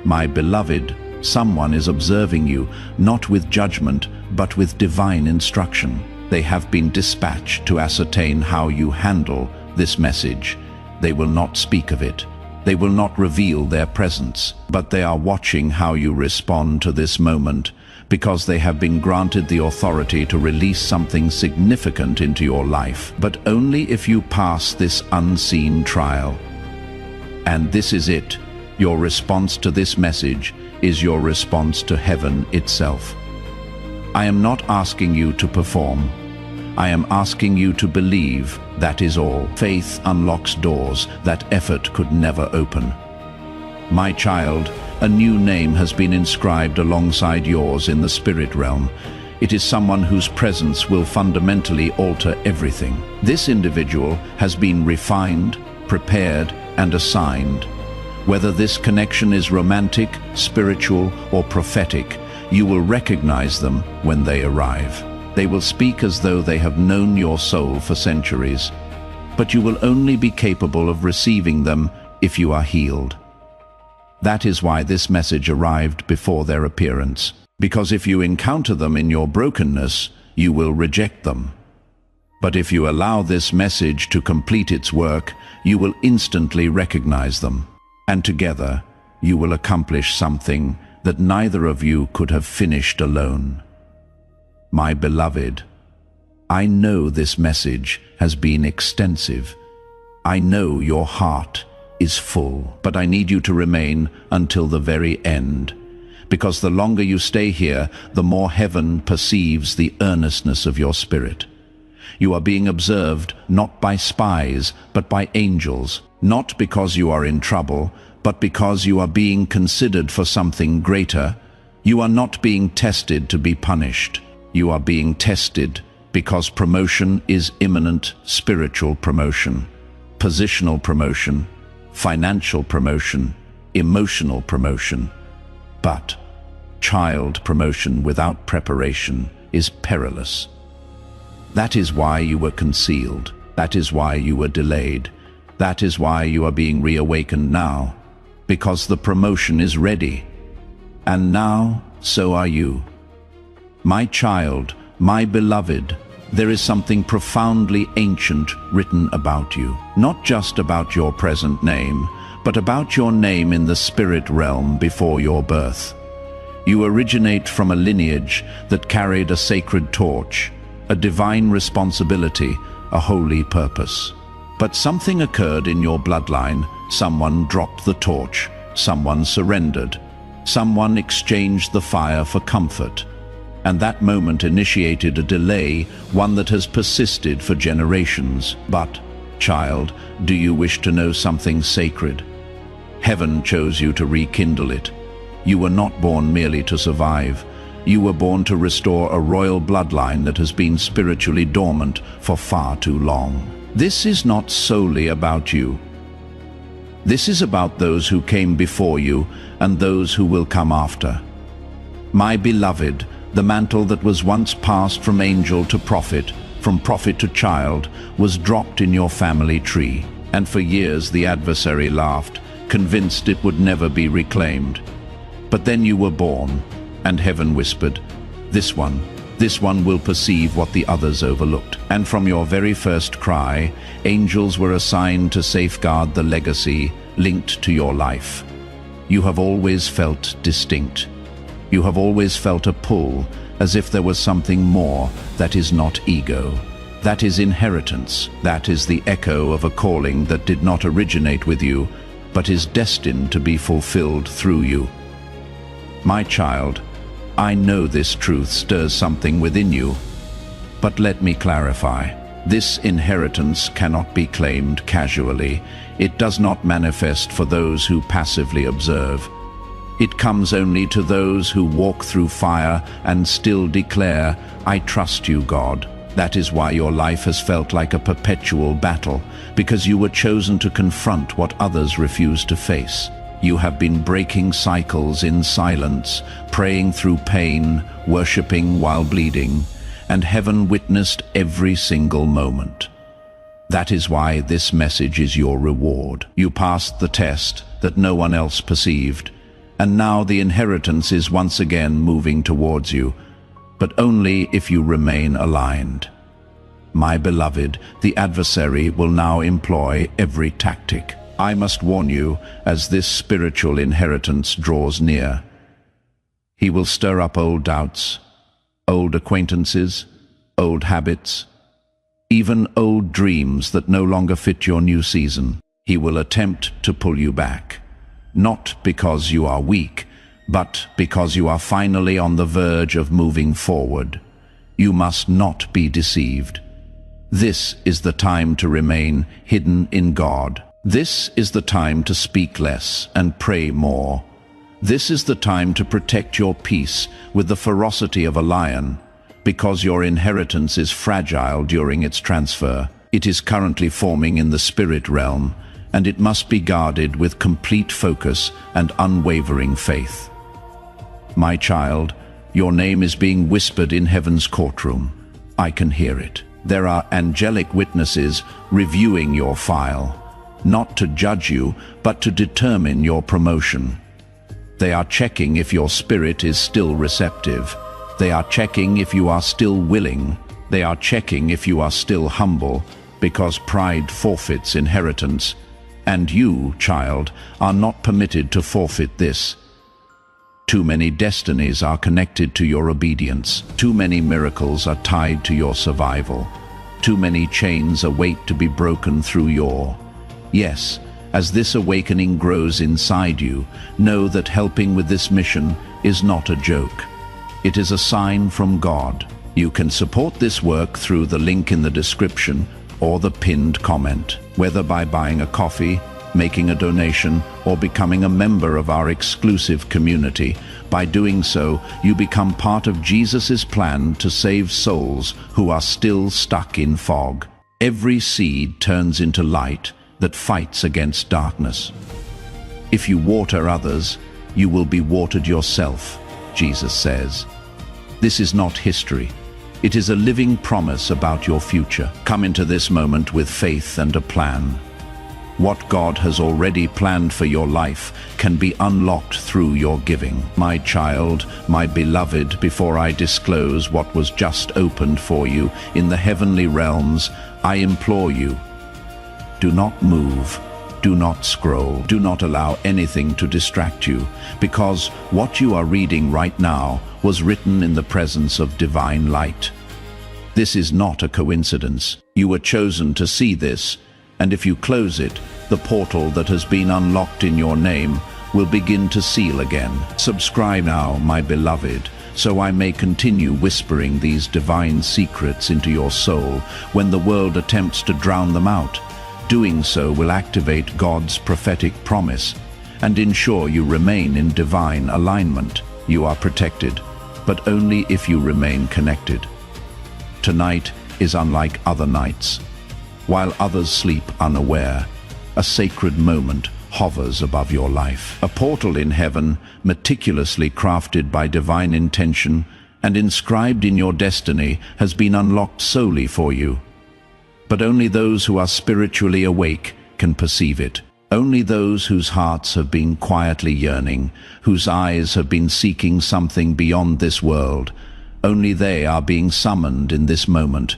My beloved, someone is observing you, not with judgment, but with divine instruction. They have been dispatched to ascertain how you handle this message. They will not speak of it. They will not reveal their presence, but they are watching how you respond to this moment, because they have been granted the authority to release something significant into your life, but only if you pass this unseen trial. And this is it. Your response to this message is your response to heaven itself. I am not asking you to perform. I am asking you to believe, that is all. Faith unlocks doors that effort could never open. My child, a new name has been inscribed alongside yours in the spirit realm. It is someone whose presence will fundamentally alter everything. This individual has been refined, prepared, and assigned. Whether this connection is romantic, spiritual, or prophetic, you will recognize them when they arrive. They will speak as though they have known your soul for centuries, but you will only be capable of receiving them if you are healed. That is why this message arrived before their appearance, because if you encounter them in your brokenness, you will reject them. But if you allow this message to complete its work, you will instantly recognize them, and together you will accomplish something that neither of you could have finished alone. My beloved, I know this message has been extensive. I know your heart is full, but I need you to remain until the very end, because the longer you stay here, the more heaven perceives the earnestness of your spirit. You are being observed not by spies, but by angels, not because you are in trouble, but because you are being considered for something greater, You are not being tested to be punished. You are being tested because promotion is imminent: spiritual promotion, positional promotion, financial promotion, emotional promotion. But child promotion without preparation is perilous. That is why you were concealed. That is why you were delayed. That is why you are being reawakened now, because the promotion is ready. And now, so are you. My child, my beloved, there is something profoundly ancient written about you. Not just about your present name, but about your name in the spirit realm before your birth. You originate from a lineage that carried a sacred torch, a divine responsibility, a holy purpose. But something occurred in your bloodline. Someone dropped the torch. Someone surrendered. Someone exchanged the fire for comfort. And that moment initiated a delay, one that has persisted for generations. But, child, do you wish to know something sacred? Heaven chose you to rekindle it. You were not born merely to survive. You were born to restore a royal bloodline that has been spiritually dormant for far too long. This is not solely about you. This is about those who came before you and those who will come after. My beloved, the mantle that was once passed from angel to prophet, from prophet to child, was dropped in your family tree. And for years the adversary laughed, convinced it would never be reclaimed. But then you were born, and heaven whispered, this one will perceive what the others overlooked. And from your very first cry, angels were assigned to safeguard the legacy linked to your life. You have always felt distinct. You have always felt a pull, as if there was something more that is not ego. That is inheritance. That is the echo of a calling that did not originate with you, but is destined to be fulfilled through you. My child, I know this truth stirs something within you, but let me clarify. This inheritance cannot be claimed casually. It does not manifest for those who passively observe. It comes only to those who walk through fire and still declare, I trust you, God. That is why your life has felt like a perpetual battle, because you were chosen to confront what others refuse to face. You have been breaking cycles in silence, praying through pain, worshipping while bleeding, and heaven witnessed every single moment. That is why this message is your reward. You passed the test that no one else perceived, and now the inheritance is once again moving towards you, but only if you remain aligned. My beloved, the adversary will now employ every tactic. I must warn you, as this spiritual inheritance draws near. He will stir up old doubts, old acquaintances, old habits, even old dreams that no longer fit your new season. He will attempt to pull you back, not because you are weak, but because you are finally on the verge of moving forward. You must not be deceived. This is the time to remain hidden in God. This is the time to speak less and pray more. This is the time to protect your peace with the ferocity of a lion, because your inheritance is fragile during its transfer. It is currently forming in the spirit realm, and it must be guarded with complete focus and unwavering faith. My child, your name is being whispered in heaven's courtroom. I can hear it. There are angelic witnesses reviewing your file, not to judge you, but to determine your promotion. They are checking if your spirit is still receptive. They are checking if you are still willing. They are checking if you are still humble, because pride forfeits inheritance. And you, child, are not permitted to forfeit this. Too many destinies are connected to your obedience. Too many miracles are tied to your survival. Too many chains await to be broken through your... Yes, as this awakening grows inside you, know that helping with this mission is not a joke. It is a sign from God. You can support this work through the link in the description or the pinned comment, whether by buying a coffee, making a donation, or becoming a member of our exclusive community. By doing so, you become part of Jesus' plan to save souls who are still stuck in fog. Every seed turns into light that fights against darkness. If you water others, you will be watered yourself, Jesus says. This is not history. It is a living promise about your future. Come into this moment with faith and a plan. What God has already planned for your life can be unlocked through your giving. My child, my beloved, before I disclose what was just opened for you in the heavenly realms, I implore you, do not move, do not scroll, do not allow anything to distract you, because what you are reading right now was written in the presence of divine light. This is not a coincidence. You were chosen to see this, and if you close it, the portal that has been unlocked in your name will begin to seal again. Subscribe now, my beloved, so I may continue whispering these divine secrets into your soul when the world attempts to drown them out. Doing so will activate God's prophetic promise and ensure you remain in divine alignment. You are protected, but only if you remain connected. Tonight is unlike other nights. While others sleep unaware, a sacred moment hovers above your life. A portal in heaven, meticulously crafted by divine intention and inscribed in your destiny, has been unlocked solely for you. But only those who are spiritually awake can perceive it. Only those whose hearts have been quietly yearning, whose eyes have been seeking something beyond this world, only they are being summoned in this moment.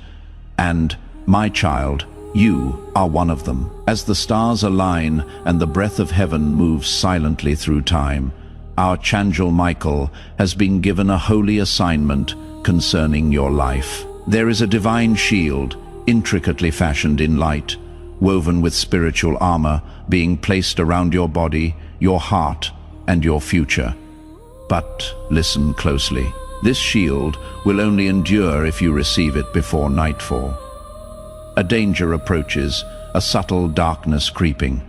And, my child, you are one of them. As the stars align and the breath of heaven moves silently through time, Archangel Michael has been given a holy assignment concerning your life. There is a divine shield, intricately fashioned in light, woven with spiritual armor, being placed around your body, your heart, and your future. But listen closely. This shield will only endure if you receive it before nightfall. A danger approaches, a subtle darkness creeping.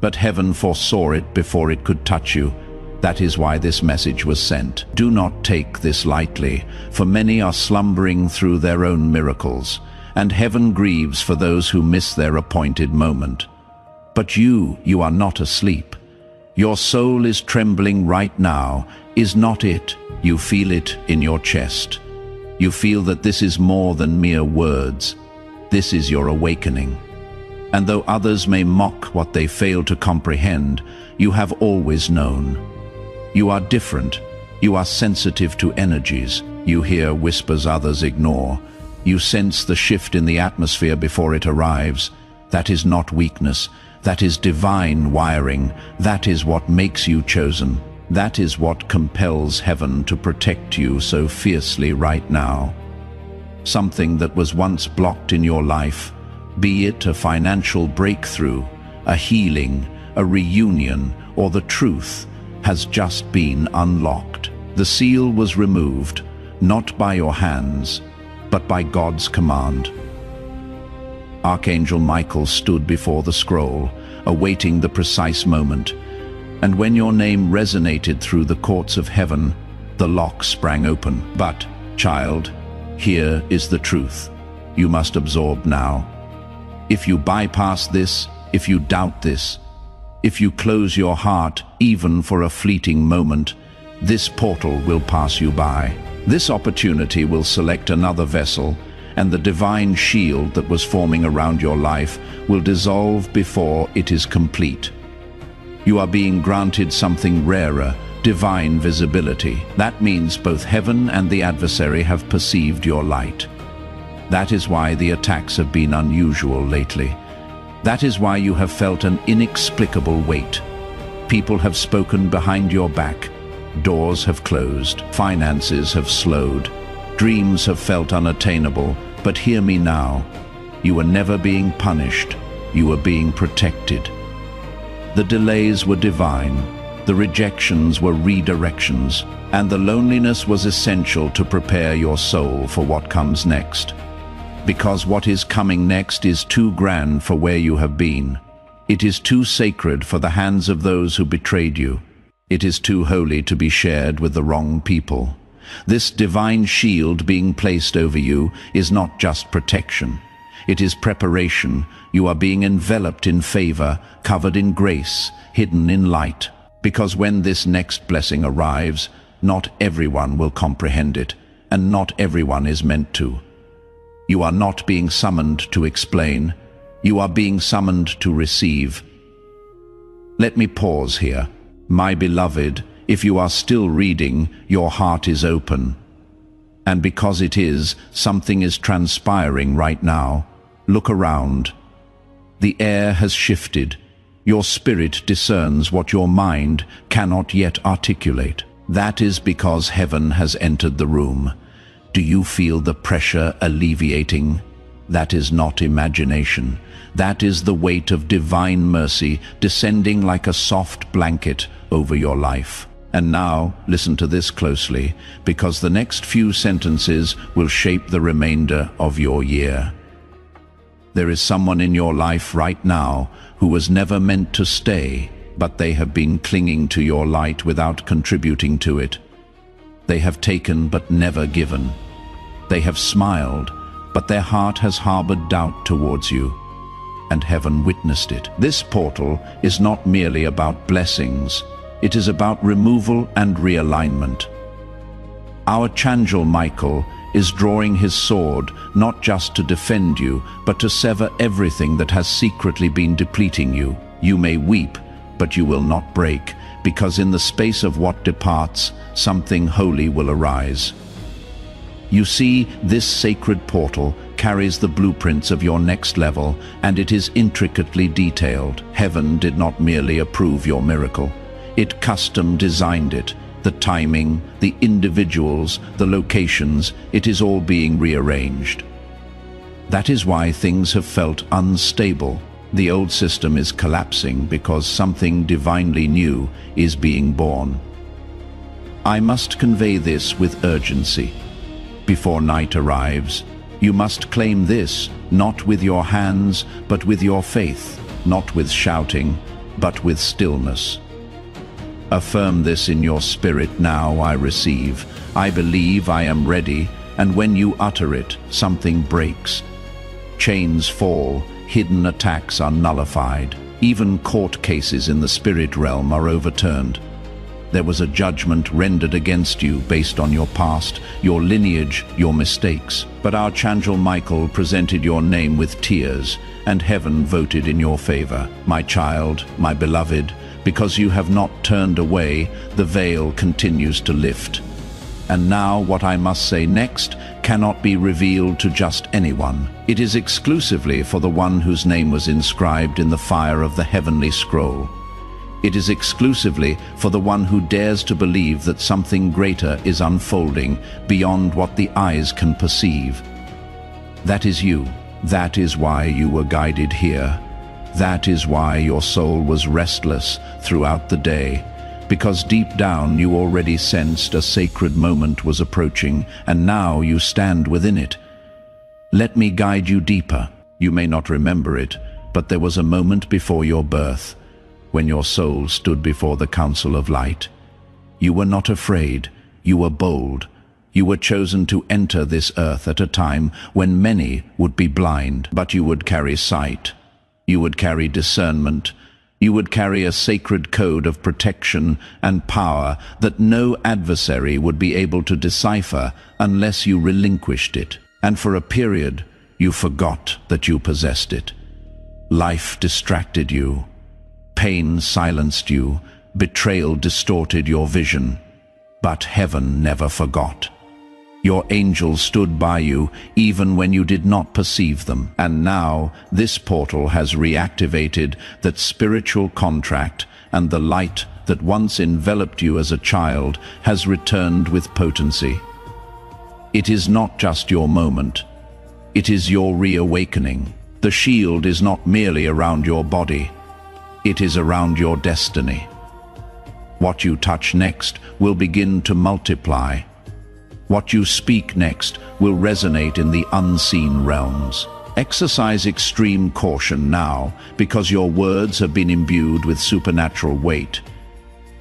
But heaven foresaw it before it could touch you. That is why this message was sent. Do not take this lightly, for many are slumbering through their own miracles, and heaven grieves for those who miss their appointed moment. But you are not asleep. Your soul is trembling right now, is not it? You feel it in your chest. You feel that this is more than mere words. This is your awakening. And though others may mock what they fail to comprehend, you have always known. You are different. You are sensitive to energies. You hear whispers others ignore. You sense the shift in the atmosphere before it arrives. That is not weakness. That is divine wiring. That is what makes you chosen. That is what compels heaven to protect you so fiercely right now. Something that was once blocked in your life, be it a financial breakthrough, a healing, a reunion, or the truth, has just been unlocked. The seal was removed, not by your hands, but by God's command. Archangel Michael stood before the scroll, awaiting the precise moment, and when your name resonated through the courts of heaven, the lock sprang open. But, child, here is the truth. You must absorb now. If you bypass this, if you doubt this, if you close your heart even for a fleeting moment, this portal will pass you by. This opportunity will select another vessel, and the divine shield that was forming around your life will dissolve before it is complete. You are being granted something rarer, divine visibility. That means both heaven and the adversary have perceived your light. That is why the attacks have been unusual lately. That is why you have felt an inexplicable weight. People have spoken behind your back. Doors have closed. Finances have slowed. Dreams have felt unattainable. But hear me now. You were never being punished. You were being protected. The delays were divine. The rejections were redirections. And the loneliness was essential to prepare your soul for what comes next. Because what is coming next is too grand for where you have been. It is too sacred for the hands of those who betrayed you. It is too holy to be shared with the wrong people. This divine shield being placed over you is not just protection. It is preparation. You are being enveloped in favor, covered in grace, hidden in light. Because when this next blessing arrives, not everyone will comprehend it, and not everyone is meant to. You are not being summoned to explain. You are being summoned to receive. Let me pause here. My beloved, if you are still reading, your heart is open. And because it is, something is transpiring right now. Look around. The air has shifted. Your spirit discerns what your mind cannot yet articulate. That is because heaven has entered the room. Do you feel the pressure alleviating? That is not imagination. That is the weight of divine mercy descending like a soft blanket over your life. And now, listen to this closely, because the next few sentences will shape the remainder of your year. There is someone in your life right now who was never meant to stay, but they have been clinging to your light without contributing to it. They have taken but never given. They have smiled, but their heart has harbored doubt towards you, and heaven witnessed it. This portal is not merely about blessings. It is about removal and realignment. Our Archangel Michael is drawing his sword not just to defend you, but to sever everything that has secretly been depleting you. You may weep, but you will not break, because in the space of what departs, something holy will arise. You see, this sacred portal carries the blueprints of your next level, and it is intricately detailed. Heaven did not merely approve your miracle. It custom designed it. The timing, the individuals, the locations, it is all being rearranged. That is why things have felt unstable. The old system is collapsing because something divinely new is being born. I must convey this with urgency. Before night arrives, you must claim this, not with your hands, but with your faith, not with shouting, but with stillness. Affirm this in your spirit: now I receive, I believe, I am ready, and when you utter it, something breaks. Chains fall, hidden attacks are nullified, even court cases in the spirit realm are overturned. There was a judgment rendered against you based on your past, your lineage, your mistakes. But Archangel Michael presented your name with tears, and heaven voted in your favor. My child, my beloved, because you have not turned away, the veil continues to lift. And now what I must say next cannot be revealed to just anyone. It is exclusively for the one whose name was inscribed in the fire of the heavenly scroll. It is exclusively for the one who dares to believe that something greater is unfolding beyond what the eyes can perceive. That is you. That is why you were guided here. That is why your soul was restless throughout the day, because deep down you already sensed a sacred moment was approaching, and now you stand within it. Let me guide you deeper. You may not remember it, but there was a moment before your birth, when your soul stood before the council of light. You were not afraid, you were bold. You were chosen to enter this earth at a time when many would be blind, but you would carry sight. You would carry discernment. You would carry a sacred code of protection and power that no adversary would be able to decipher unless you relinquished it. And for a period, you forgot that you possessed it. Life distracted you. Pain silenced you. Betrayal distorted your vision. But heaven never forgot. Your angels stood by you even when you did not perceive them. And now this portal has reactivated that spiritual contract, and the light that once enveloped you as a child has returned with potency. It is not just your moment. It is your reawakening. The shield is not merely around your body. It is around your destiny. What you touch next will begin to multiply. What you speak next will resonate in the unseen realms. Exercise extreme caution now, because your words have been imbued with supernatural weight.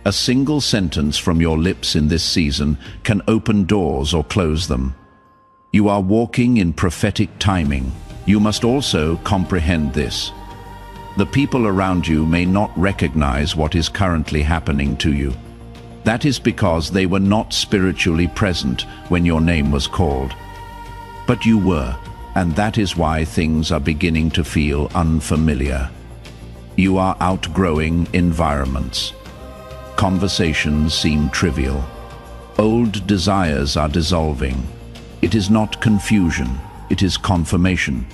A single sentence from your lips in this season can open doors or close them. You are walking in prophetic timing. You must also comprehend this. The people around you may not recognize what is currently happening to you. That is because they were not spiritually present when your name was called. But you were, and that is why things are beginning to feel unfamiliar. You are outgrowing environments. Conversations seem trivial. Old desires are dissolving. It is not confusion, it is confirmation.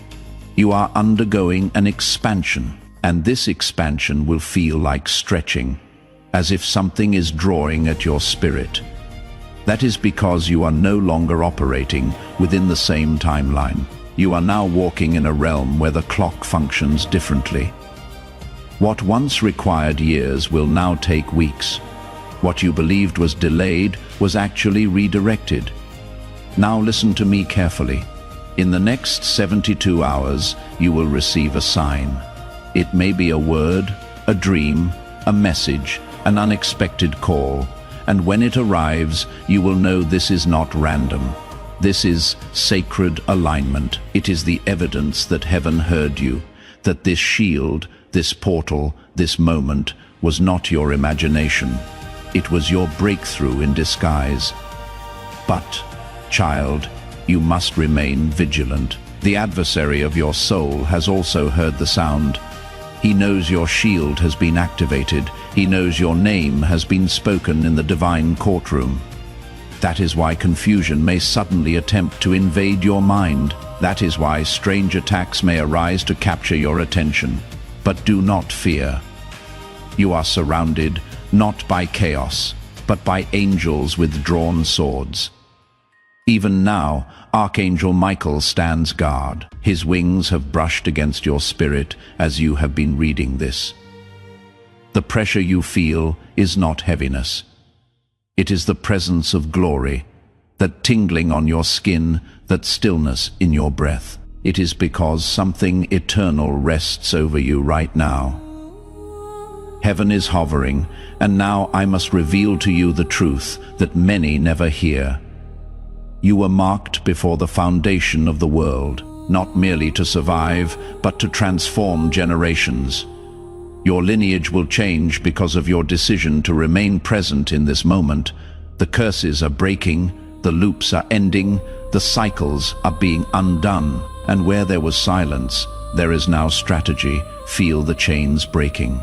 You are undergoing an expansion, and this expansion will feel like stretching, as if something is drawing at your spirit. That is because you are no longer operating within the same timeline. You are now walking in a realm where the clock functions differently. What once required years will now take weeks. What you believed was delayed was actually redirected. Now listen to me carefully. In the next 72 hours, you will receive a sign. It may be a word, a dream, a message, an unexpected call, and when it arrives, you will know this is not random. This is sacred alignment. It is the evidence that heaven heard you, that this shield, this portal, this moment was not your imagination. It was your breakthrough in disguise. But, child, you must remain vigilant. The adversary of your soul has also heard the sound. He knows your shield has been activated. He knows your name has been spoken in the divine courtroom. That is why confusion may suddenly attempt to invade your mind. That is why strange attacks may arise to capture your attention. But do not fear. You are surrounded not by chaos, but by angels with drawn swords. Even now, Archangel Michael stands guard. His wings have brushed against your spirit as you have been reading this. The pressure you feel is not heaviness. It is the presence of glory, that tingling on your skin, that stillness in your breath. It is because something eternal rests over you right now. Heaven is hovering, and now I must reveal to you the truth that many never hear. You were marked before the foundation of the world, not merely to survive, but to transform generations. Your lineage will change because of your decision to remain present in this moment. The curses are breaking, the loops are ending, the cycles are being undone, and where there was silence, there is now strategy. Feel the chains breaking.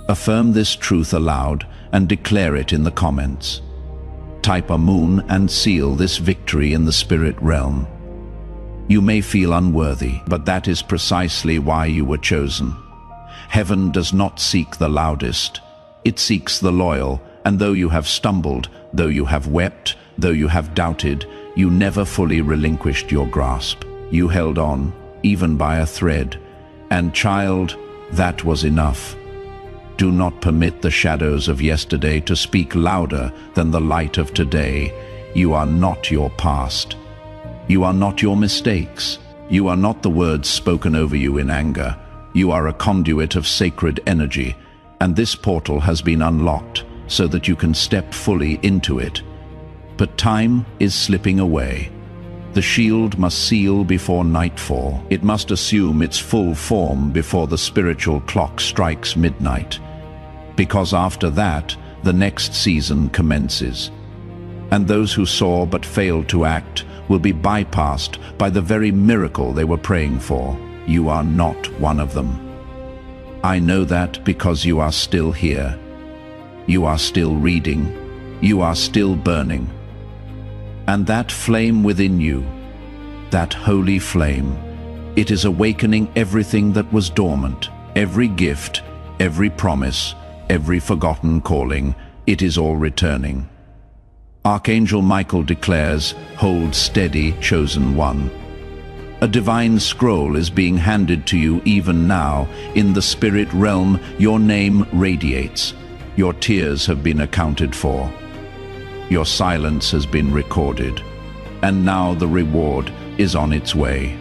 Affirm this truth aloud and declare it in the comments. Type a moon and seal this victory in the spirit realm. You may feel unworthy, but that is precisely why you were chosen. Heaven does not seek the loudest. It seeks the loyal, and though you have stumbled, though you have wept, though you have doubted, you never fully relinquished your grasp. You held on, even by a thread. And child, that was enough. Do not permit the shadows of yesterday to speak louder than the light of today. You are not your past. You are not your mistakes. You are not the words spoken over you in anger. You are a conduit of sacred energy, and this portal has been unlocked so that you can step fully into it. But time is slipping away. The shield must seal before nightfall. It must assume its full form before the spiritual clock strikes midnight. Because after that, the next season commences. And those who saw but failed to act will be bypassed by the very miracle they were praying for. You are not one of them. I know that because you are still here. You are still reading. You are still burning. And that flame within you, that holy flame, it is awakening everything that was dormant, every gift, every promise, every forgotten calling. It is all returning. Archangel Michael declares, "Hold steady, chosen one." A divine scroll is being handed to you even now. In the spirit realm, your name radiates. Your tears have been accounted for. Your silence has been recorded. And now the reward is on its way.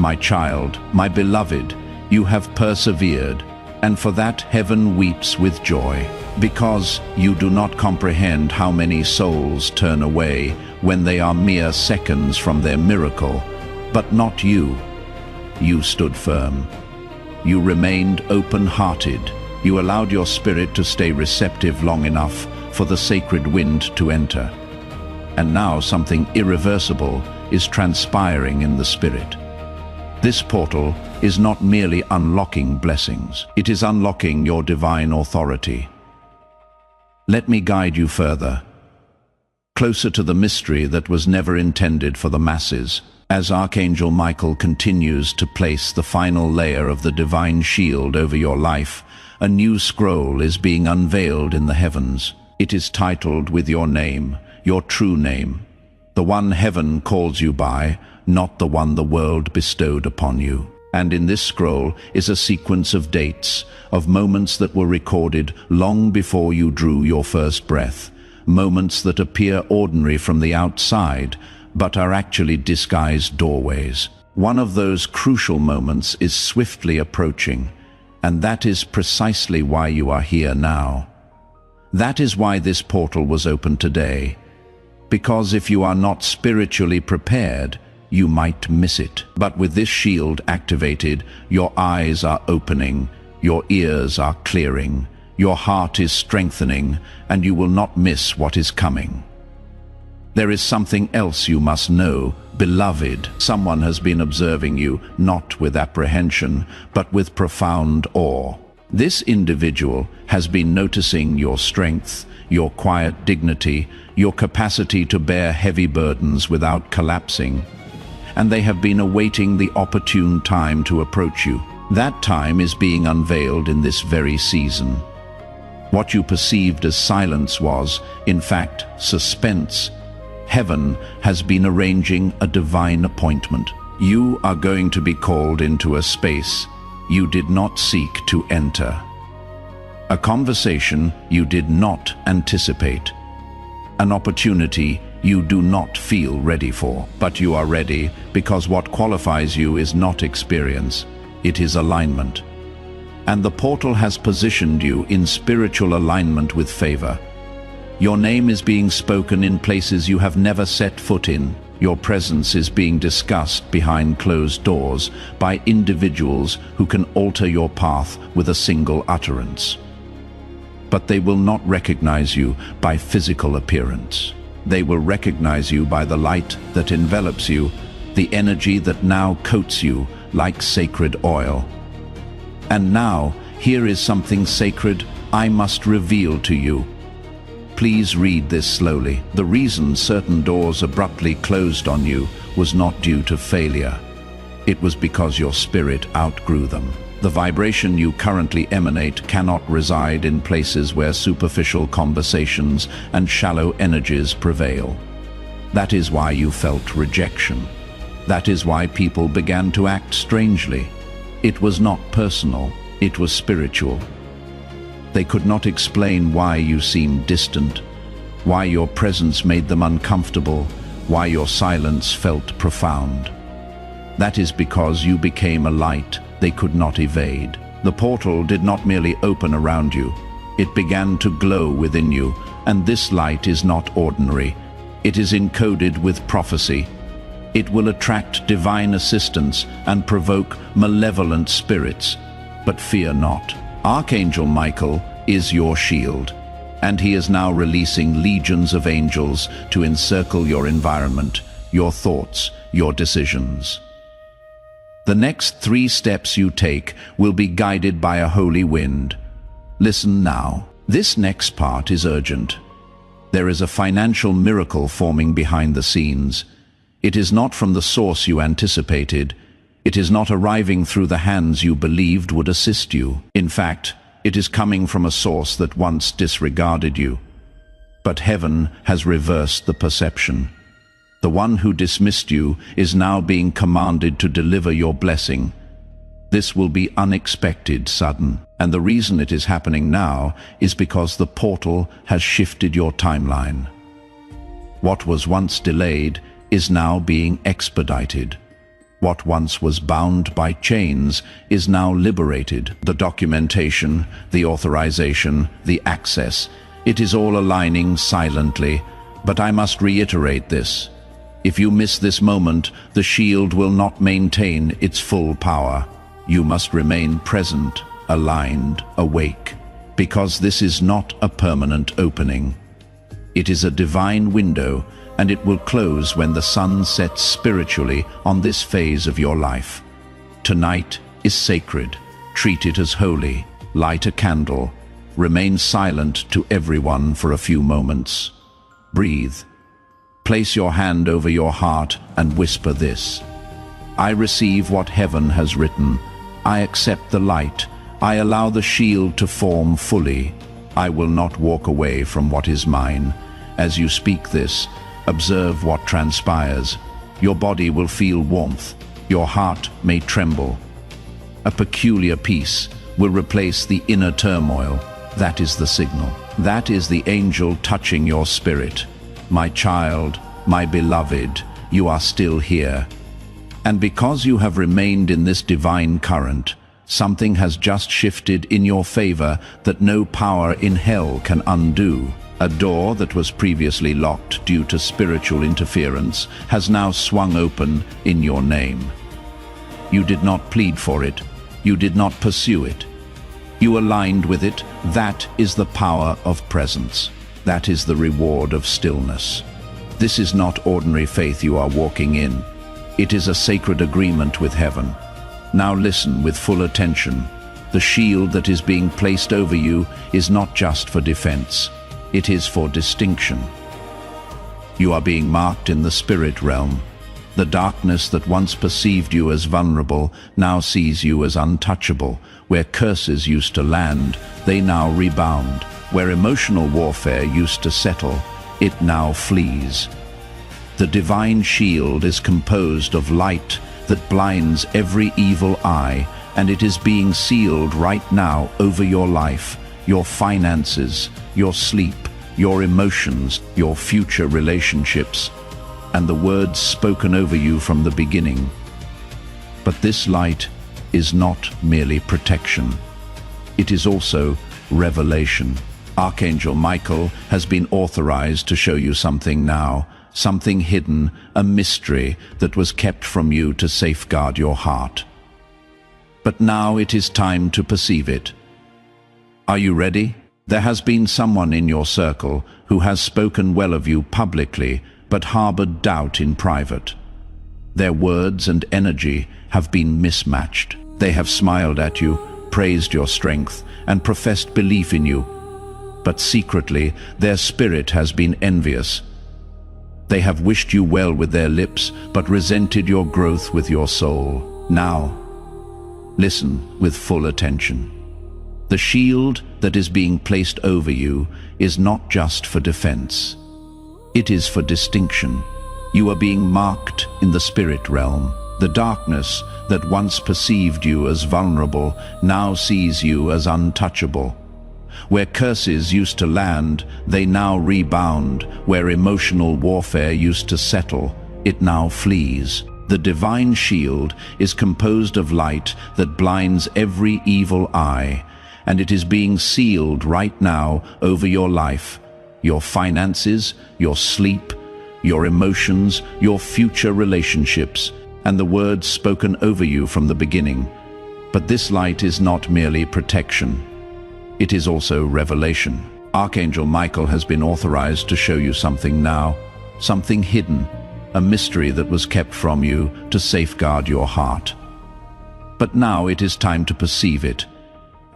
My child, my beloved, you have persevered, and for that heaven weeps with joy, because you do not comprehend how many souls turn away when they are mere seconds from their miracle, but not you. You stood firm. You remained open-hearted. You allowed your spirit to stay receptive long enough for the sacred wind to enter. And now something irreversible is transpiring in the spirit. This portal is not merely unlocking blessings, it is unlocking your divine authority. Let me guide you further, closer to the mystery that was never intended for the masses, as Archangel Michael continues to place the final layer of the divine shield over your life. A new scroll is being unveiled in the heavens. It is titled with your name, your true name, the one heaven calls you by, not the one the world bestowed upon you. And in this scroll is a sequence of dates, of moments that were recorded long before you drew your first breath, moments that appear ordinary from the outside, but are actually disguised doorways. One of those crucial moments is swiftly approaching, and that is precisely why you are here now. That is why this portal was opened today, because if you are not spiritually prepared, you might miss it. But with this shield activated, your eyes are opening, your ears are clearing, your heart is strengthening, and you will not miss what is coming. There is something else you must know, beloved. Someone has been observing you, not with apprehension, but with profound awe. This individual has been noticing your strength, your quiet dignity, your capacity to bear heavy burdens without collapsing, and they have been awaiting the opportune time to approach you. That time is being unveiled in this very season. What you perceived as silence was, in fact, suspense. Heaven has been arranging a divine appointment. You are going to be called into a space you did not seek to enter. A conversation you did not anticipate. An opportunity you do not feel ready for. But you are ready because what qualifies you is not experience, it is alignment. And the portal has positioned you in spiritual alignment with favor. Your name is being spoken in places you have never set foot in. Your presence is being discussed behind closed doors by individuals who can alter your path with a single utterance. But they will not recognize you by physical appearance. They will recognize you by the light that envelops you, the energy that now coats you like sacred oil. And now, here is something sacred I must reveal to you. Please read this slowly. The reason certain doors abruptly closed on you was not due to failure. It was because your spirit outgrew them. The vibration you currently emanate cannot reside in places where superficial conversations and shallow energies prevail. That is why you felt rejection. That is why people began to act strangely. It was not personal, it was spiritual. They could not explain why you seemed distant, why your presence made them uncomfortable, why your silence felt profound. That is because you became a light they could not evade. The portal did not merely open around you, it began to glow within you, and this light is not ordinary. It is encoded with prophecy. It will attract divine assistance and provoke malevolent spirits. But fear not. Archangel Michael is your shield, and he is now releasing legions of angels to encircle your environment, your thoughts, your decisions. The next 3 steps you take will be guided by a holy wind. Listen now. This next part is urgent. There is a financial miracle forming behind the scenes. It is not from the source you anticipated. It is not arriving through the hands you believed would assist you. In fact, it is coming from a source that once disregarded you. But heaven has reversed the perception. The one who dismissed you is now being commanded to deliver your blessing. This will be unexpected, sudden, and the reason it is happening now is because the portal has shifted your timeline. What was once delayed is now being expedited. What once was bound by chains is now liberated. The documentation, the authorization, the access, it is all aligning silently. But I must reiterate this. If you miss this moment, the shield will not maintain its full power. You must remain present, aligned, awake, because this is not a permanent opening. It is a divine window, and it will close when the sun sets spiritually on this phase of your life. Tonight is sacred. Treat it as holy. Light a candle. Remain silent to everyone for a few moments. Breathe. Place your hand over your heart and whisper this. I receive what heaven has written. I accept the light. I allow the shield to form fully. I will not walk away from what is mine. As you speak this, observe what transpires. Your body will feel warmth. Your heart may tremble. A peculiar peace will replace the inner turmoil. That is the signal. That is the angel touching your spirit. My child, my beloved, you are still here. And because you have remained in this divine current, something has just shifted in your favor that no power in hell can undo. A door that was previously locked due to spiritual interference has now swung open in your name. You did not plead for it. You did not pursue it. You aligned with it. That is the power of presence. That is the reward of stillness. This is not ordinary faith you are walking in. It is a sacred agreement with heaven. Now listen with full attention. The shield that is being placed over you is not just for defense. It is for distinction. You are being marked in the spirit realm. The darkness that once perceived you as vulnerable now sees you as untouchable. Where curses used to land, they now rebound. Where emotional warfare used to settle, it now flees. The divine shield is composed of light that blinds every evil eye, and it is being sealed right now over your life, your finances, your sleep, your emotions, your future relationships, and the words spoken over you from the beginning. But this light is not merely protection. It is also revelation. Archangel Michael has been authorized to show you something now, something hidden, a mystery that was kept from you to safeguard your heart. But now it is time to perceive it. Are you ready? There has been someone in your circle who has spoken well of you publicly, but harbored doubt in private. Their words and energy have been mismatched. They have smiled at you, praised your strength, and professed belief in you. But secretly, their spirit has been envious. They have wished you well with their lips, but resented your growth with your soul. Now, listen with full attention. The shield that is being placed over you is not just for defense. It is for distinction. You are being marked in the spirit realm. The darkness that once perceived you as vulnerable now sees you as untouchable. Where curses used to land, they now rebound. Where emotional warfare used to settle, it now flees. The divine shield is composed of light that blinds every evil eye, and it is being sealed right now over your life, your finances, your sleep, your emotions, your future relationships, and the words spoken over you from the beginning. But this light is not merely protection. It is also revelation. Archangel Michael has been authorized to show you something now, something hidden, a mystery that was kept from you to safeguard your heart. But now it is time to perceive it.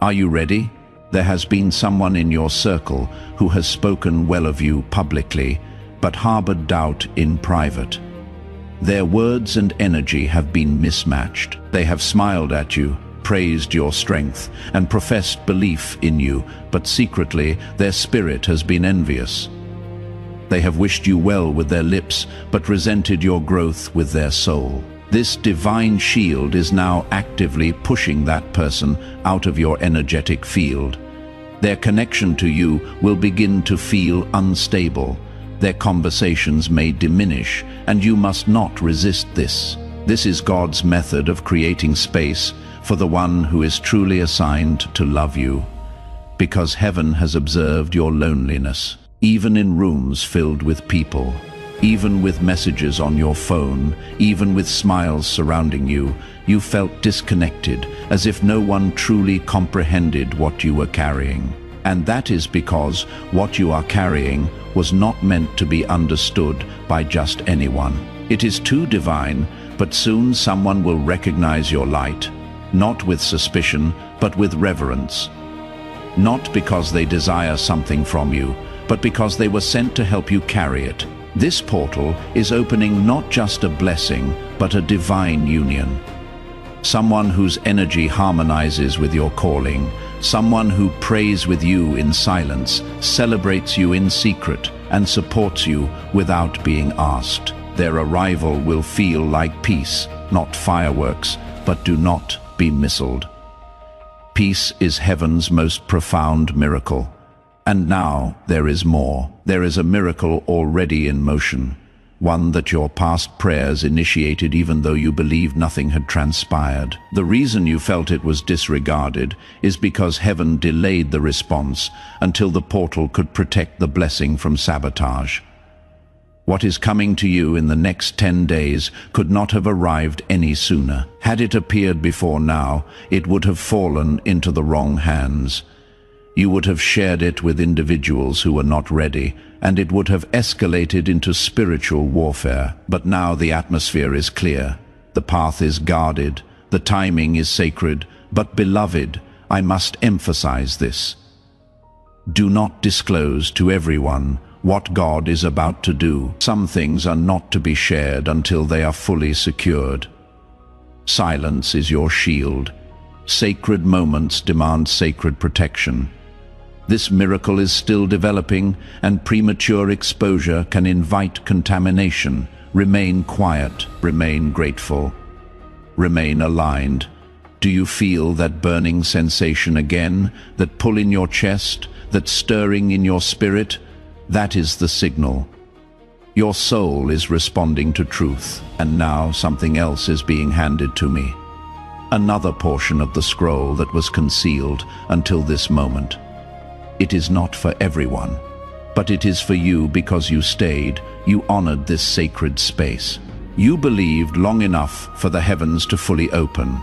Are you ready? There has been someone in your circle who has spoken well of you publicly, but harbored doubt in private. Their words and energy have been mismatched. They have smiled at you, praised your strength, and professed belief in you, but secretly their spirit has been envious. They have wished you well with their lips, but resented your growth with their soul. This divine shield is now actively pushing that person out of your energetic field. Their connection to you will begin to feel unstable. Their conversations may diminish, and you must not resist this. This is God's method of creating space for the one who is truly assigned to love you, because heaven has observed your loneliness. Even in rooms filled with people, even with messages on your phone, even with smiles surrounding you, you felt disconnected, as if no one truly comprehended what you were carrying. And that is because what you are carrying was not meant to be understood by just anyone. It is too divine, but soon someone will recognize your light, not with suspicion, but with reverence. Not because they desire something from you, but because they were sent to help you carry it. This portal is opening not just a blessing, but a divine union. Someone whose energy harmonizes with your calling, someone who prays with you in silence, celebrates you in secret, and supports you without being asked. Their arrival will feel like peace, not fireworks, but do not be missiled. Peace is heaven's most profound miracle. And now there is more. There is a miracle already in motion, one that your past prayers initiated even though you believed nothing had transpired. The reason you felt it was disregarded is because heaven delayed the response until the portal could protect the blessing from sabotage. What is coming to you in the next 10 days could not have arrived any sooner. Had it appeared before now, it would have fallen into the wrong hands. You would have shared it with individuals who were not ready, and it would have escalated into spiritual warfare. But now the atmosphere is clear. The path is guarded. The timing is sacred. But beloved, I must emphasize this. Do not disclose to everyone what God is about to do. Some things are not to be shared until they are fully secured. Silence is your shield. Sacred moments demand sacred protection. This miracle is still developing, and premature exposure can invite contamination. Remain quiet, remain grateful, remain aligned. Do you feel that burning sensation again, that pull in your chest, that stirring in your spirit? That is the signal. Your soul is responding to truth, and now something else is being handed to me. Another portion of the scroll that was concealed until this moment. It is not for everyone, but it is for you because you stayed, you honored this sacred space. You believed long enough for the heavens to fully open.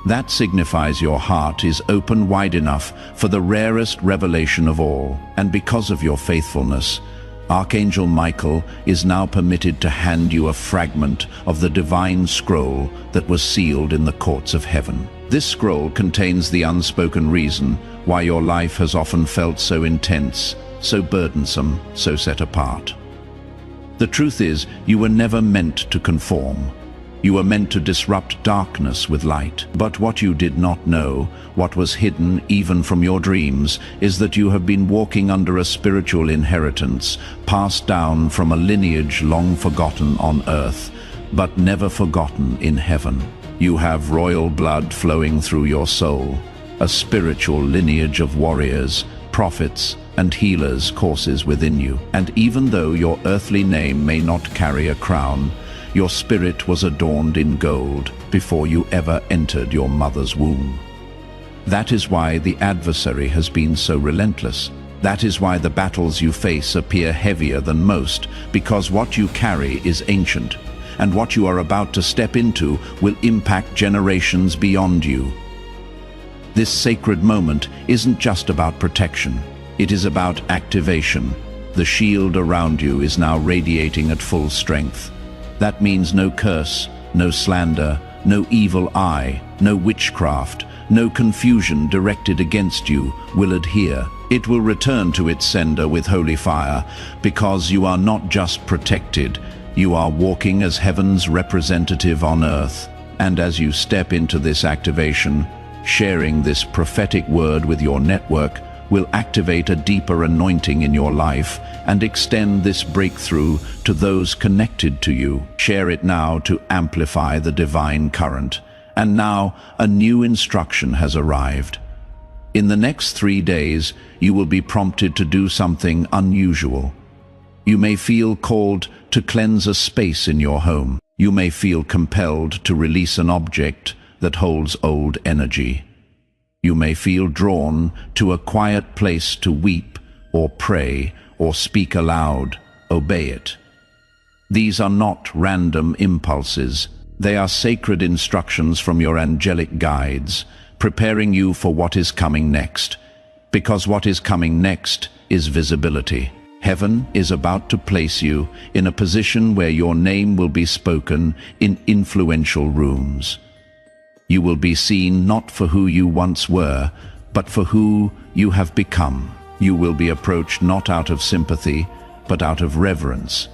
That signifies your heart is open wide enough for the rarest revelation of all. And because of your faithfulness, Archangel Michael is now permitted to hand you a fragment of the divine scroll that was sealed in the courts of heaven. This scroll contains the unspoken reason why your life has often felt so intense, so burdensome, so set apart. The truth is, you were never meant to conform. You were meant to disrupt darkness with light. But what you did not know, what was hidden even from your dreams, is that you have been walking under a spiritual inheritance, passed down from a lineage long forgotten on earth, but never forgotten in heaven. You have royal blood flowing through your soul. A spiritual lineage of warriors, prophets, and healers courses within you. And even though your earthly name may not carry a crown, your spirit was adorned in gold before you ever entered your mother's womb. That is why the adversary has been so relentless. That is why the battles you face appear heavier than most, because what you carry is ancient, and what you are about to step into will impact generations beyond you. This sacred moment isn't just about protection. It is about activation. The shield around you is now radiating at full strength. That means no curse, no slander, no evil eye, no witchcraft, no confusion directed against you will adhere. It will return to its sender with holy fire, because you are not just protected, you are walking as heaven's representative on earth. And as you step into this activation, sharing this prophetic word with your network will activate a deeper anointing in your life and extend this breakthrough to those connected to you. Share it now to amplify the divine current. And now a new instruction has arrived. In the next 3 days, you will be prompted to do something unusual. You may feel called to cleanse a space in your home. You may feel compelled to release an object that holds old energy. You may feel drawn to a quiet place to weep or pray or speak aloud. Obey it. These are not random impulses. They are sacred instructions from your angelic guides, preparing you for what is coming next. Because what is coming next is visibility. Heaven is about to place you in a position where your name will be spoken in influential rooms. You will be seen not for who you once were, but for who you have become. You will be approached not out of sympathy, but out of reverence.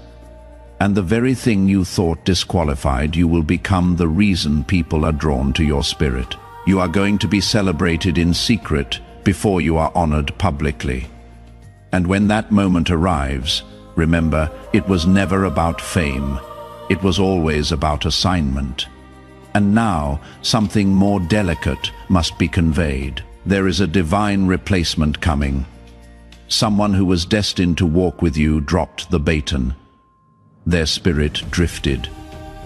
And the very thing you thought disqualified you will become the reason people are drawn to your spirit. You are going to be celebrated in secret before you are honored publicly. And when that moment arrives, remember, it was never about fame. It was always about assignment. And now, something more delicate must be conveyed. There is a divine replacement coming. Someone who was destined to walk with you dropped the baton. Their spirit drifted.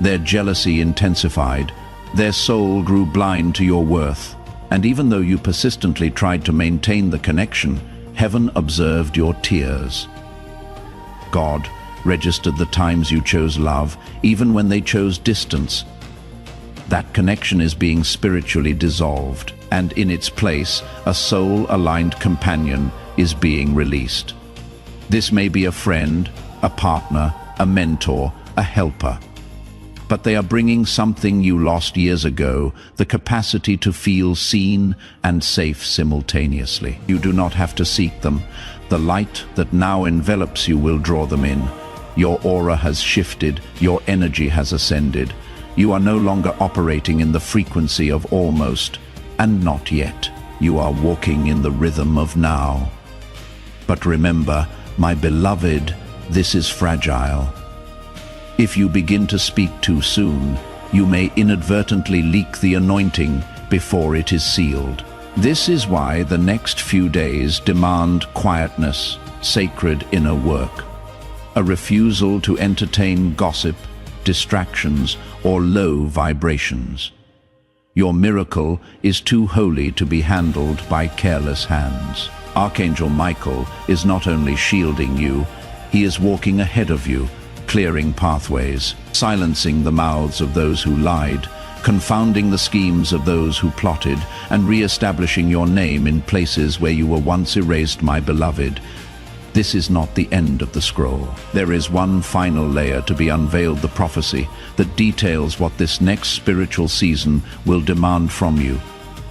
Their jealousy intensified. Their soul grew blind to your worth. And even though you persistently tried to maintain the connection, heaven observed your tears. God registered the times you chose love, even when they chose distance. That connection is being spiritually dissolved, and in its place, a soul-aligned companion is being released. This may be a friend, a partner, a mentor, a helper. But they are bringing something you lost years ago, the capacity to feel seen and safe simultaneously. You do not have to seek them. The light that now envelops you will draw them in. Your aura has shifted, your energy has ascended. You are no longer operating in the frequency of almost and not yet. You are walking in the rhythm of now. But remember, my beloved, this is fragile. If you begin to speak too soon, you may inadvertently leak the anointing before it is sealed. This is why the next few days demand quietness, sacred inner work. A refusal to entertain gossip, distractions, or low vibrations. Your miracle is too holy to be handled by careless hands. Archangel Michael is not only shielding you, he is walking ahead of you, clearing pathways, silencing the mouths of those who lied, confounding the schemes of those who plotted, and re-establishing your name in places where you were once erased, my beloved. This is not the end of the scroll. There is one final layer to be unveiled, the prophecy that details what this next spiritual season will demand from you,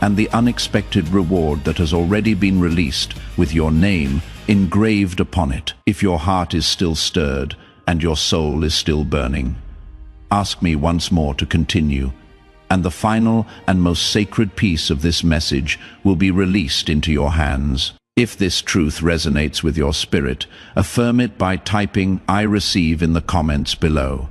and the unexpected reward that has already been released with your name engraved upon it. If your heart is still stirred and your soul is still burning, ask me once more to continue, and the final and most sacred piece of this message will be released into your hands. If this truth resonates with your spirit, affirm it by typing "I receive" in the comments below.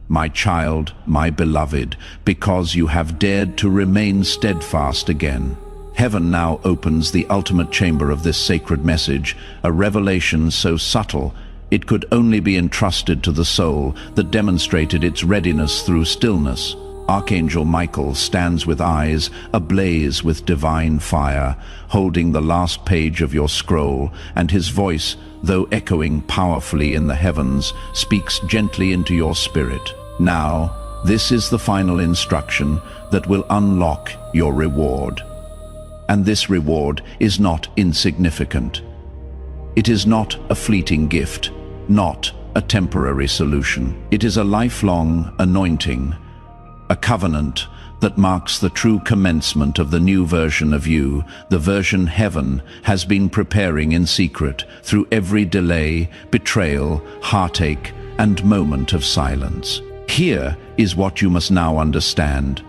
My child, my beloved, because you have dared to remain steadfast again. Heaven now opens the ultimate chamber of this sacred message, a revelation so subtle it could only be entrusted to the soul that demonstrated its readiness through stillness. Archangel Michael stands with eyes ablaze with divine fire, holding the last page of your scroll, and his voice, though echoing powerfully in the heavens, speaks gently into your spirit. Now, this is the final instruction that will unlock your reward. And this reward is not insignificant. It is not a fleeting gift, not a temporary solution. It is a lifelong anointing, a covenant that marks the true commencement of the new version of you, the version heaven has been preparing in secret through every delay, betrayal, heartache, and moment of silence. Here is what you must now understand.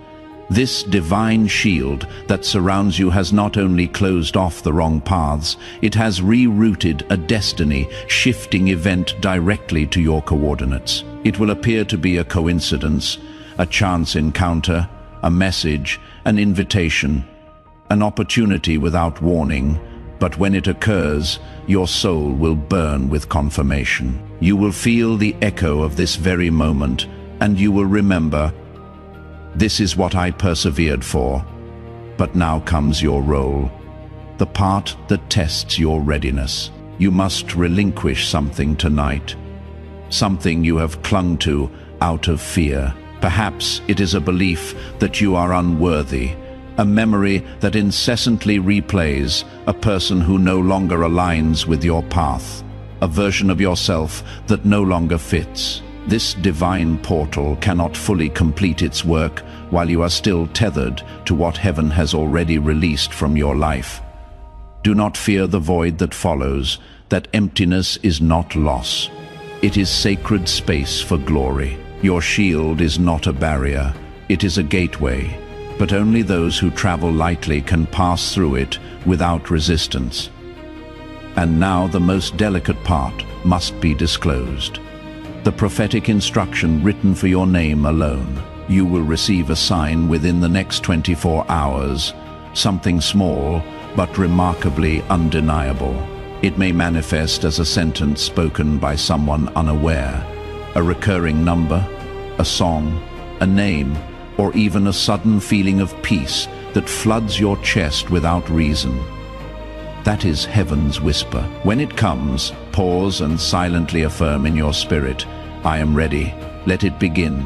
This divine shield that surrounds you has not only closed off the wrong paths, it has rerouted a destiny-shifting event directly to your coordinates. It will appear to be a coincidence, a chance encounter, a message, an invitation, an opportunity without warning, but when it occurs, your soul will burn with confirmation. You will feel the echo of this very moment, and you will remember, "This is what I persevered for." But now comes your role, the part that tests your readiness. You must relinquish something tonight, something you have clung to out of fear. Perhaps it is a belief that you are unworthy, a memory that incessantly replays, a person who no longer aligns with your path, a version of yourself that no longer fits. This divine portal cannot fully complete its work while you are still tethered to what heaven has already released from your life. Do not fear the void that follows. That emptiness is not loss. It is sacred space for glory. Your shield is not a barrier. It is a gateway, but only those who travel lightly can pass through it without resistance. And now the most delicate part must be disclosed. The prophetic instruction written for your name alone. You will receive a sign within the next 24 hours, something small but remarkably undeniable. It may manifest as a sentence spoken by someone unaware, a recurring number, a song, a name, or even a sudden feeling of peace that floods your chest without reason. That is heaven's whisper. When it comes, pause and silently affirm in your spirit, "I am ready. Let it begin."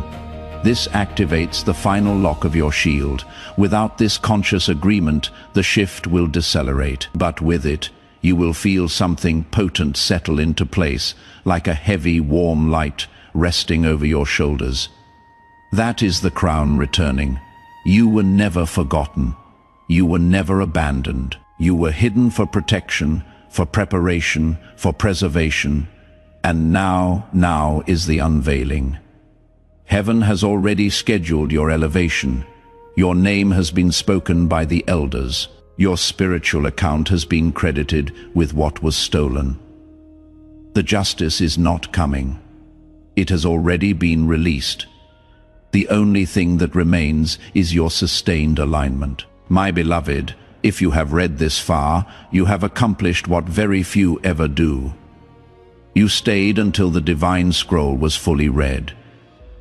This activates the final lock of your shield. Without this conscious agreement, the shift will decelerate. But with it, you will feel something potent settle into place, like a heavy, warm light resting over your shoulders. That is the crown returning. You were never forgotten. You were never abandoned. You were hidden for protection, for preparation, for preservation. And now is the unveiling. Heaven has already scheduled your elevation. Your name has been spoken by the elders. Your spiritual account has been credited with what was stolen. The justice is not coming. It has already been released. The only thing that remains is your sustained alignment. My beloved, if you have read this far, you have accomplished what very few ever do. You stayed until the divine scroll was fully read.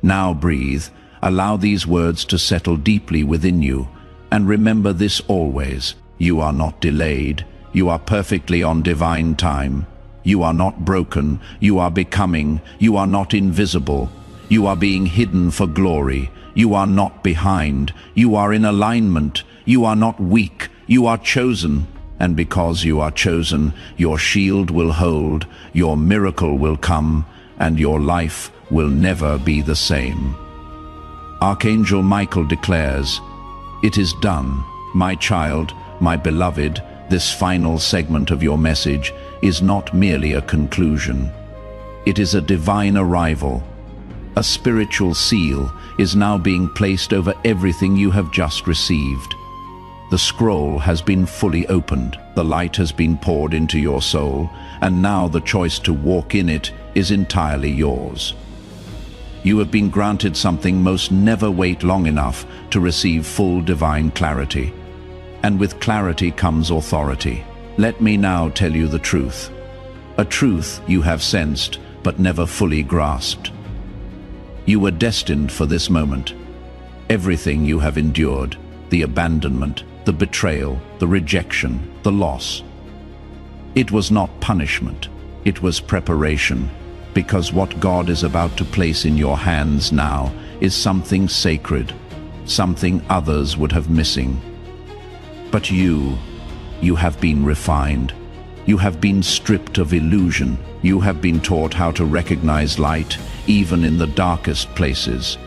Now breathe, allow these words to settle deeply within you, and remember this always. You are not delayed. You are perfectly on divine time. You are not broken. You are becoming. You are not invisible. You are being hidden for glory. You are not behind. You are in alignment. You are not weak. You are chosen. And because you are chosen, your shield will hold, your miracle will come, and your life will never be the same. Archangel Michael declares, "It is done, my child, my beloved." This final segment of your message is not merely a conclusion. It is a divine arrival. A spiritual seal is now being placed over everything you have just received. The scroll has been fully opened, the light has been poured into your soul, and now the choice to walk in it is entirely yours. You have been granted something most never wait long enough to receive full divine clarity. And with clarity comes authority. Let me now tell you the truth. A truth you have sensed but never fully grasped. You were destined for this moment. Everything you have endured, the abandonment, the betrayal, the rejection, the loss. It was not punishment, it was preparation, because what God is about to place in your hands now is something sacred, something others would have missing. But you have been refined. You have been stripped of illusion. You have been taught how to recognize light, even in the darkest places.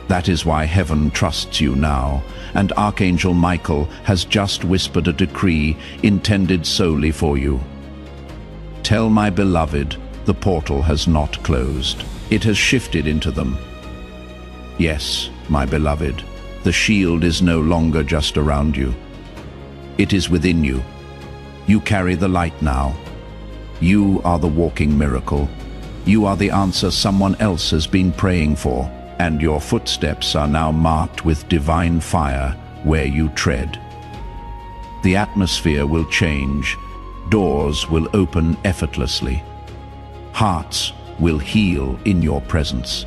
That is why heaven trusts you now, and Archangel Michael has just whispered a decree intended solely for you. Tell my beloved, the portal has not closed. It has shifted into them. Yes, my beloved, the shield is no longer just around you. It is within you. You carry the light now. You are the walking miracle. You are the answer someone else has been praying for. And your footsteps are now marked with divine fire where you tread. The atmosphere will change, doors will open effortlessly, hearts will heal in your presence.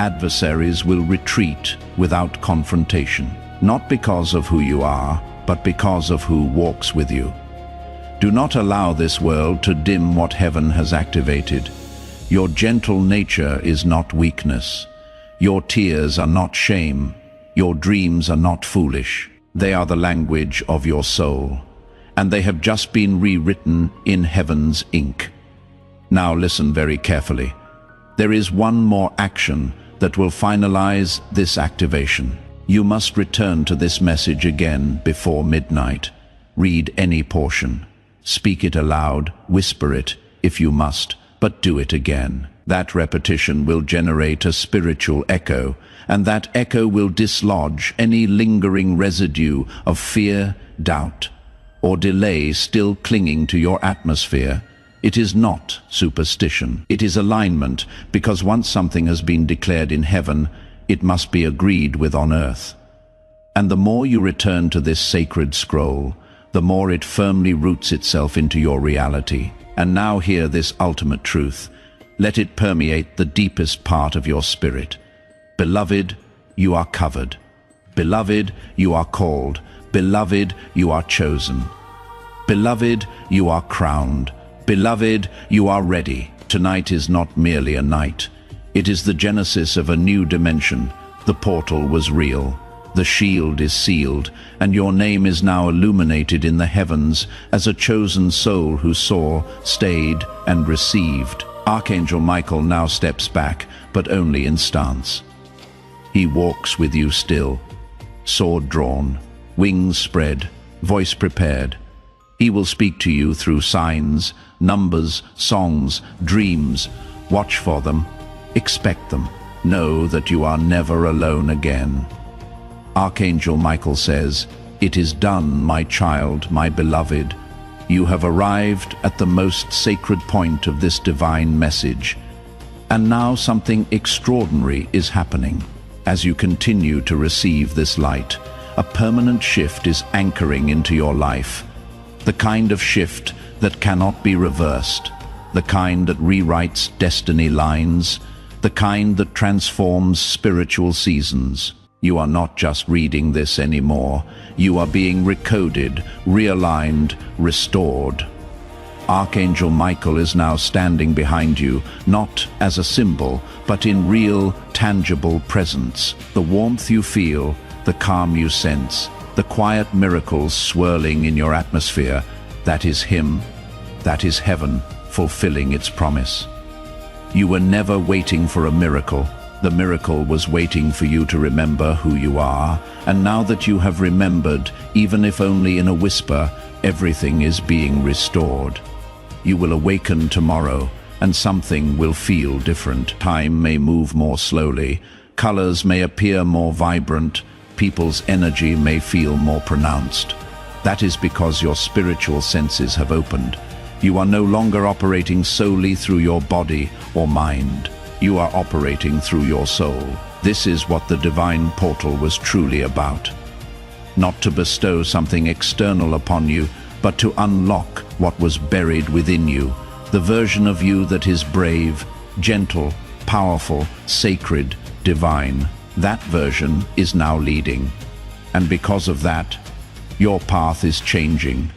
adversaries will retreat without confrontation, not because of who you are, but because of who walks with you. Do not allow this world to dim what heaven has activated. Your gentle nature is not weakness. Your tears are not shame. Your dreams are not foolish. They are the language of your soul, and they have just been rewritten in heaven's ink. Now listen very carefully. There is one more action that will finalize this activation. You must return to this message again before midnight. Read any portion. Speak it aloud, whisper it, if you must, but do it again. That repetition will generate a spiritual echo, and that echo will dislodge any lingering residue of fear, doubt, or delay still clinging to your atmosphere. It is not superstition. It is alignment, because once something has been declared in heaven, it must be agreed with on earth. And the more you return to this sacred scroll, the more it firmly roots itself into your reality. And now hear this ultimate truth. Let it permeate the deepest part of your spirit. Beloved, you are covered. Beloved, you are called. Beloved, you are chosen. Beloved, you are crowned. Beloved, you are ready. Tonight is not merely a night. It is the genesis of a new dimension. The portal was real. The shield is sealed, and your name is now illuminated in the heavens as a chosen soul who saw, stayed, and received. Archangel Michael now steps back, but only in stance. He walks with you still, sword drawn, wings spread, voice prepared. He will speak to you through signs, numbers, songs, dreams. Watch for them. Expect them. Know that you are never alone again. Archangel Michael says, "It is done, my child, my beloved. You have arrived at the most sacred point of this divine message. And now something extraordinary is happening. As you continue to receive this light, a permanent shift is anchoring into your life. The kind of shift that cannot be reversed, the kind that rewrites destiny lines, the kind that transforms spiritual seasons. You are not just reading this anymore. You are being recoded, realigned, restored. Archangel Michael is now standing behind you, not as a symbol, but in real, tangible presence. The warmth you feel, the calm you sense, the quiet miracles swirling in your atmosphere, that is him, that is heaven, fulfilling its promise. You were never waiting for a miracle. The miracle was waiting for you to remember who you are, and now that you have remembered, even if only in a whisper, everything is being restored. You will awaken tomorrow, and something will feel different. Time may move more slowly, colors may appear more vibrant, people's energy may feel more pronounced. That is because your spiritual senses have opened. You are no longer operating solely through your body or mind. You are operating through your soul. This is what the divine portal was truly about. Not to bestow something external upon you, but to unlock what was buried within you, the version of you that is brave, gentle, powerful, sacred, divine. That version is now leading. And because of that, your path is changing.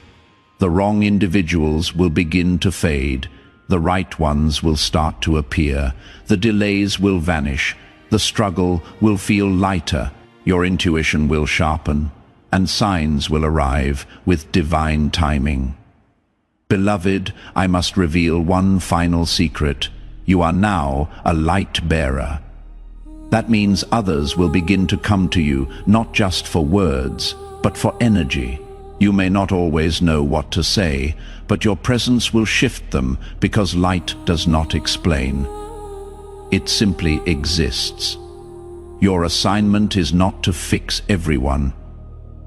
The wrong individuals will begin to fade. The right ones will start to appear. The delays will vanish. The struggle will feel lighter. Your intuition will sharpen, and signs will arrive with divine timing. Beloved, I must reveal one final secret. You are now a light bearer. That means others will begin to come to you, not just for words, but for energy. You may not always know what to say, but your presence will shift them because light does not explain. It simply exists. Your assignment is not to fix everyone.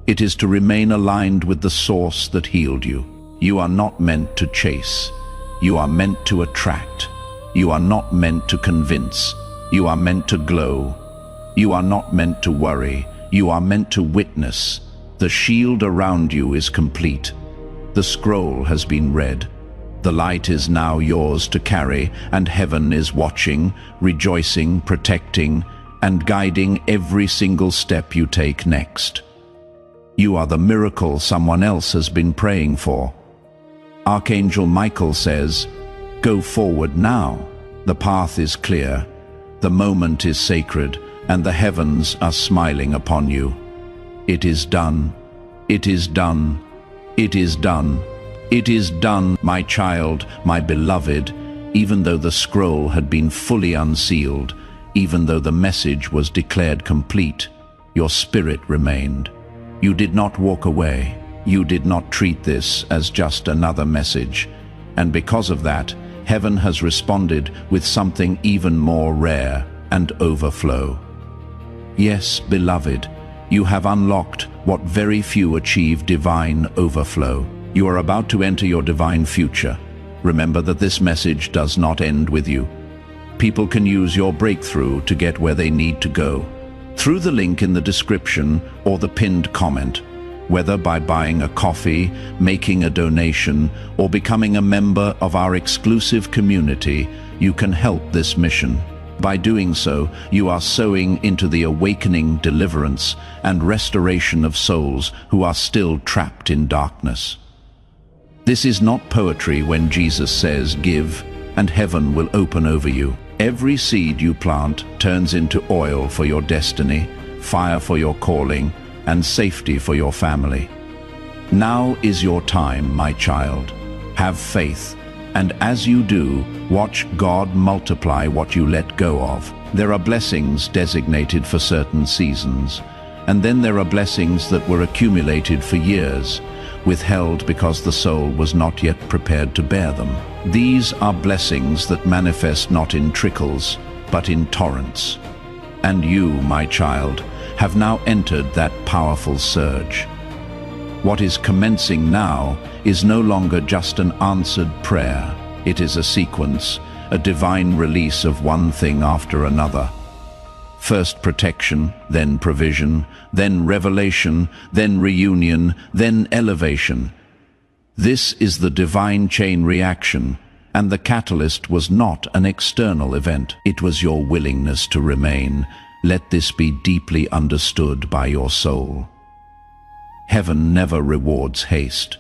It is to remain aligned with the source that healed you. You are not meant to chase. You are meant to attract. You are not meant to convince. You are meant to glow. You are not meant to worry. You are meant to witness. The shield around you is complete. The scroll has been read. The light is now yours to carry, and heaven is watching, rejoicing, protecting, and guiding every single step you take next. You are the miracle someone else has been praying for. Archangel Michael says, "Go forward now. The path is clear, the moment is sacred, and the heavens are smiling upon you. It is done. It is done. It is done. It is done, my child, my beloved." Even though the scroll had been fully unsealed, even though the message was declared complete, your spirit remained. You did not walk away. You did not treat this as just another message. And because of that, heaven has responded with something even more rare and overflow. Yes, beloved, you have unlocked what very few achieve: divine overflow. You are about to enter your divine future. Remember that this message does not end with you. People can use your breakthrough to get where they need to go. Through the link in the description or the pinned comment, whether by buying a coffee, making a donation, or becoming a member of our exclusive community, you can help this mission. By doing so, you are sowing into the awakening, deliverance, and restoration of souls who are still trapped in darkness. This is not poetry when Jesus says, "Give, and heaven will open over you." Every seed you plant turns into oil for your destiny, fire for your calling, and safety for your family. Now is your time, my child. Have faith, and as you do, watch God multiply what you let go of. There are blessings designated for certain seasons, and then there are blessings that were accumulated for years, withheld because the soul was not yet prepared to bear them. These are blessings that manifest not in trickles, but in torrents. And you, my child, have now entered that powerful surge. What is commencing now is no longer just an answered prayer. It is a sequence, a divine release of one thing after another. First protection, then provision, then revelation, then reunion, then elevation. This is the divine chain reaction, and the catalyst was not an external event. It was your willingness to remain. Let this be deeply understood by your soul. Heaven never rewards haste.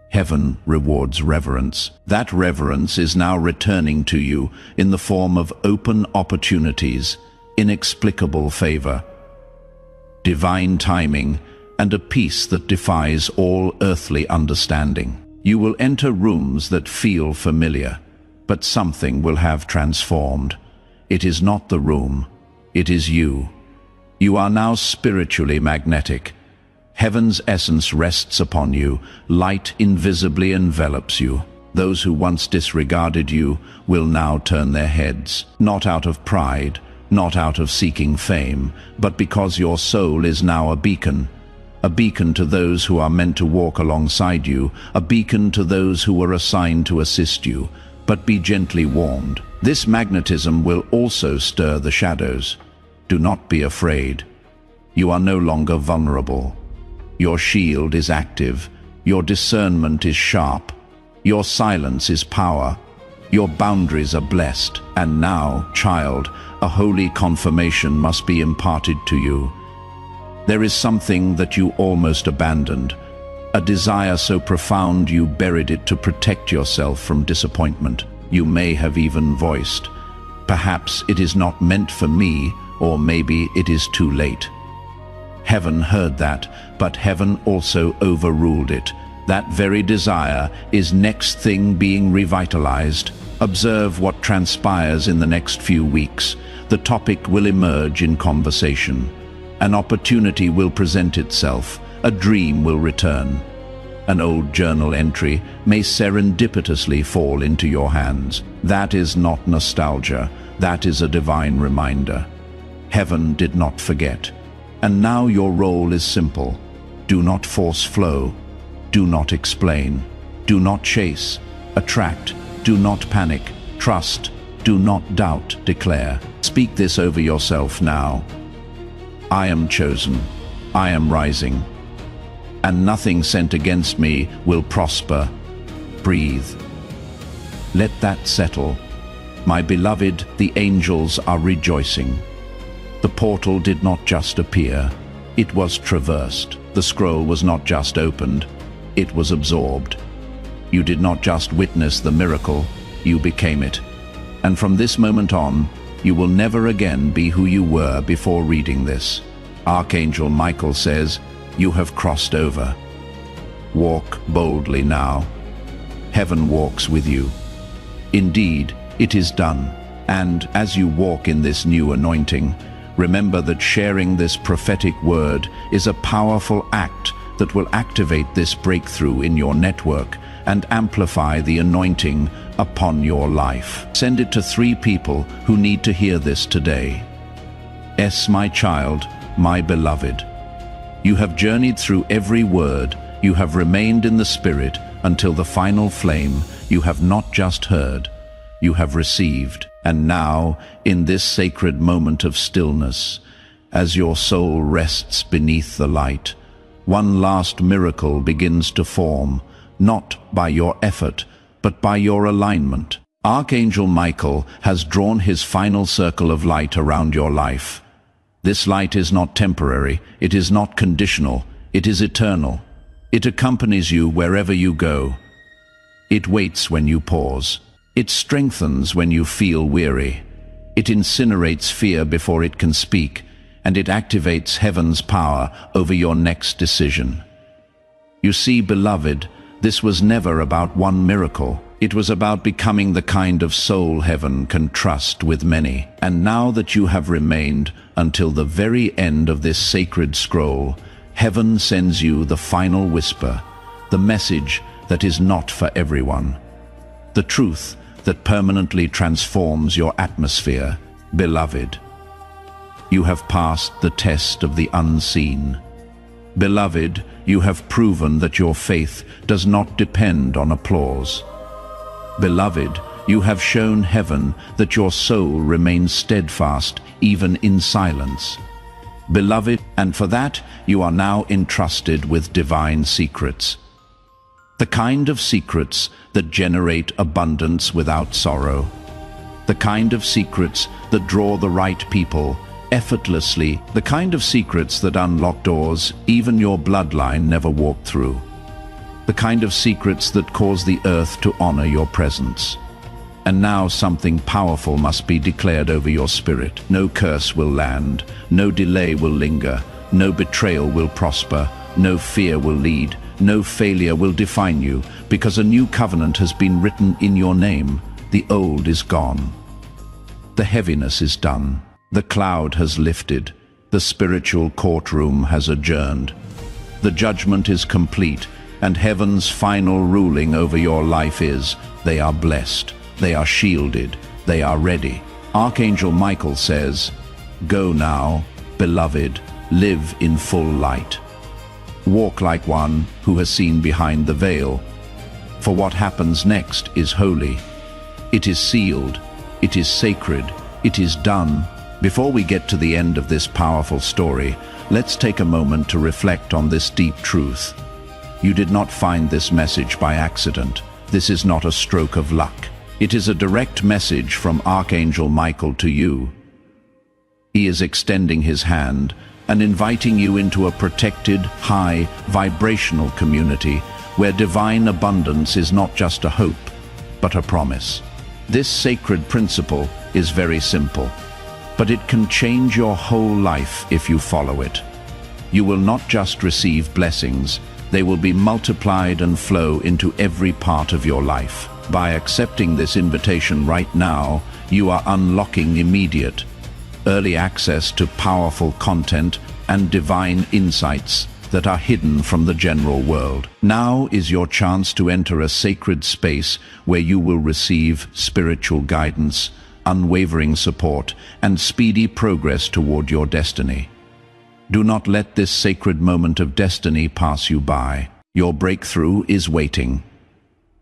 Heaven rewards reverence. That reverence is now returning to you in the form of open opportunities, inexplicable favor, divine timing, and a peace that defies all earthly understanding. You will enter rooms that feel familiar, but something will have transformed. It is not the room, it is you. You are now spiritually magnetic. Heaven's essence rests upon you, light invisibly envelops you. Those who once disregarded you will now turn their heads, not out of pride, not out of seeking fame, but because your soul is now a beacon to those who are meant to walk alongside you, a beacon to those who were assigned to assist you. But be gently warned. This magnetism will also stir the shadows. Do not be afraid. You are no longer vulnerable. Your shield is active. Your discernment is sharp. Your silence is power. Your boundaries are blessed. And now, child, a holy confirmation must be imparted to you. There is something that you almost abandoned, a desire so profound you buried it to protect yourself from disappointment. You may have even voiced, "Perhaps it is not meant for me," or "Maybe it is too late." Heaven heard that, but heaven also overruled it. That very desire is next thing being revitalized. Observe what transpires in the next few weeks. The topic will emerge in conversation. An opportunity will present itself. A dream will return. An old journal entry may serendipitously fall into your hands. That is not nostalgia. That is a divine reminder. Heaven did not forget. And now your role is simple. Do not force flow. Do not explain. Do not chase. Attract. Do not panic. Trust. Do not doubt. Declare. Speak this over yourself now. I am chosen. I am rising. And nothing sent against me will prosper. Breathe. Let that settle. My beloved, the angels are rejoicing. The portal did not just appear, it was traversed. The scroll was not just opened, it was absorbed. You did not just witness the miracle, you became it. And from this moment on, you will never again be who you were before reading this. Archangel Michael says, you have crossed over. Walk boldly now. Heaven walks with you. Indeed, it is done. And as you walk in this new anointing, remember that sharing this prophetic word is a powerful act that will activate this breakthrough in your network and amplify the anointing upon your life. Send it to 3 people who need to hear this today. S, my child, my beloved. You have journeyed through every word, you have remained in the Spirit until the final flame. You have not just heard, you have received. And now, in this sacred moment of stillness, as your soul rests beneath the light, one last miracle begins to form, not by your effort, but by your alignment. Archangel Michael has drawn his final circle of light around your life. This light is not temporary, it is not conditional, it is eternal. It accompanies you wherever you go. It waits when you pause. It strengthens when you feel weary. It incinerates fear before it can speak, and it activates heaven's power over your next decision. You see, beloved, this was never about one miracle. It was about becoming the kind of soul heaven can trust with many. And now that you have remained until the very end of this sacred scroll, heaven sends you the final whisper, the message that is not for everyone, the truth that permanently transforms your atmosphere. Beloved, you have passed the test of the unseen. Beloved, you have proven that your faith does not depend on applause. Beloved, you have shown heaven that your soul remains steadfast even in silence. Beloved, and for that you are now entrusted with divine secrets. The kind of secrets that generate abundance without sorrow. The kind of secrets that draw the right people effortlessly. The kind of secrets that unlock doors even your bloodline never walked through. The kind of secrets that cause the earth to honor your presence. And now something powerful must be declared over your spirit. No curse will land, no delay will linger, no betrayal will prosper, no fear will lead, no failure will define you, because a new covenant has been written in your name. The old is gone. The heaviness is done. The cloud has lifted. The spiritual courtroom has adjourned. The judgment is complete, and heaven's final ruling over your life is, they are blessed, they are shielded, they are ready. Archangel Michael says, go now, beloved, live in full light. Walk like one who has seen behind the veil. For what happens next is holy. It is sealed. It is sacred. It is done. Before we get to the end of this powerful story, let's take a moment to reflect on this deep truth. You did not find this message by accident. This is not a stroke of luck. It is a direct message from Archangel Michael to you. He is extending his hand and inviting you into a protected, high, vibrational community where divine abundance is not just a hope, but a promise. This sacred principle is very simple, but it can change your whole life if you follow it. You will not just receive blessings, they will be multiplied and flow into every part of your life. By accepting this invitation right now, you are unlocking immediate, early access to powerful content and divine insights that are hidden from the general world. Now is your chance to enter a sacred space where you will receive spiritual guidance, unwavering support, and speedy progress toward your destiny. Do not let this sacred moment of destiny pass you by. Your breakthrough is waiting.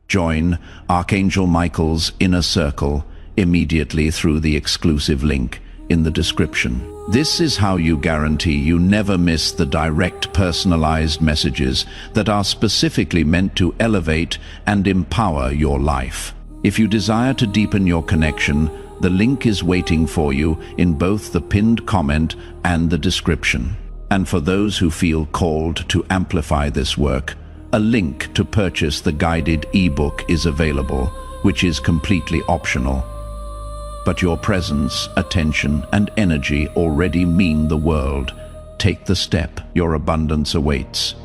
Join Archangel Michael's inner circle immediately through the exclusive link in the description. This is how you guarantee you never miss the direct, personalized messages that are specifically meant to elevate and empower your life. If you desire to deepen your connection, the link is waiting for you in both the pinned comment and the description. And for those who feel called to amplify this work, a link to purchase the guided ebook is available, which is completely optional. But your presence, attention, and energy already mean the world. Take the step, your abundance awaits.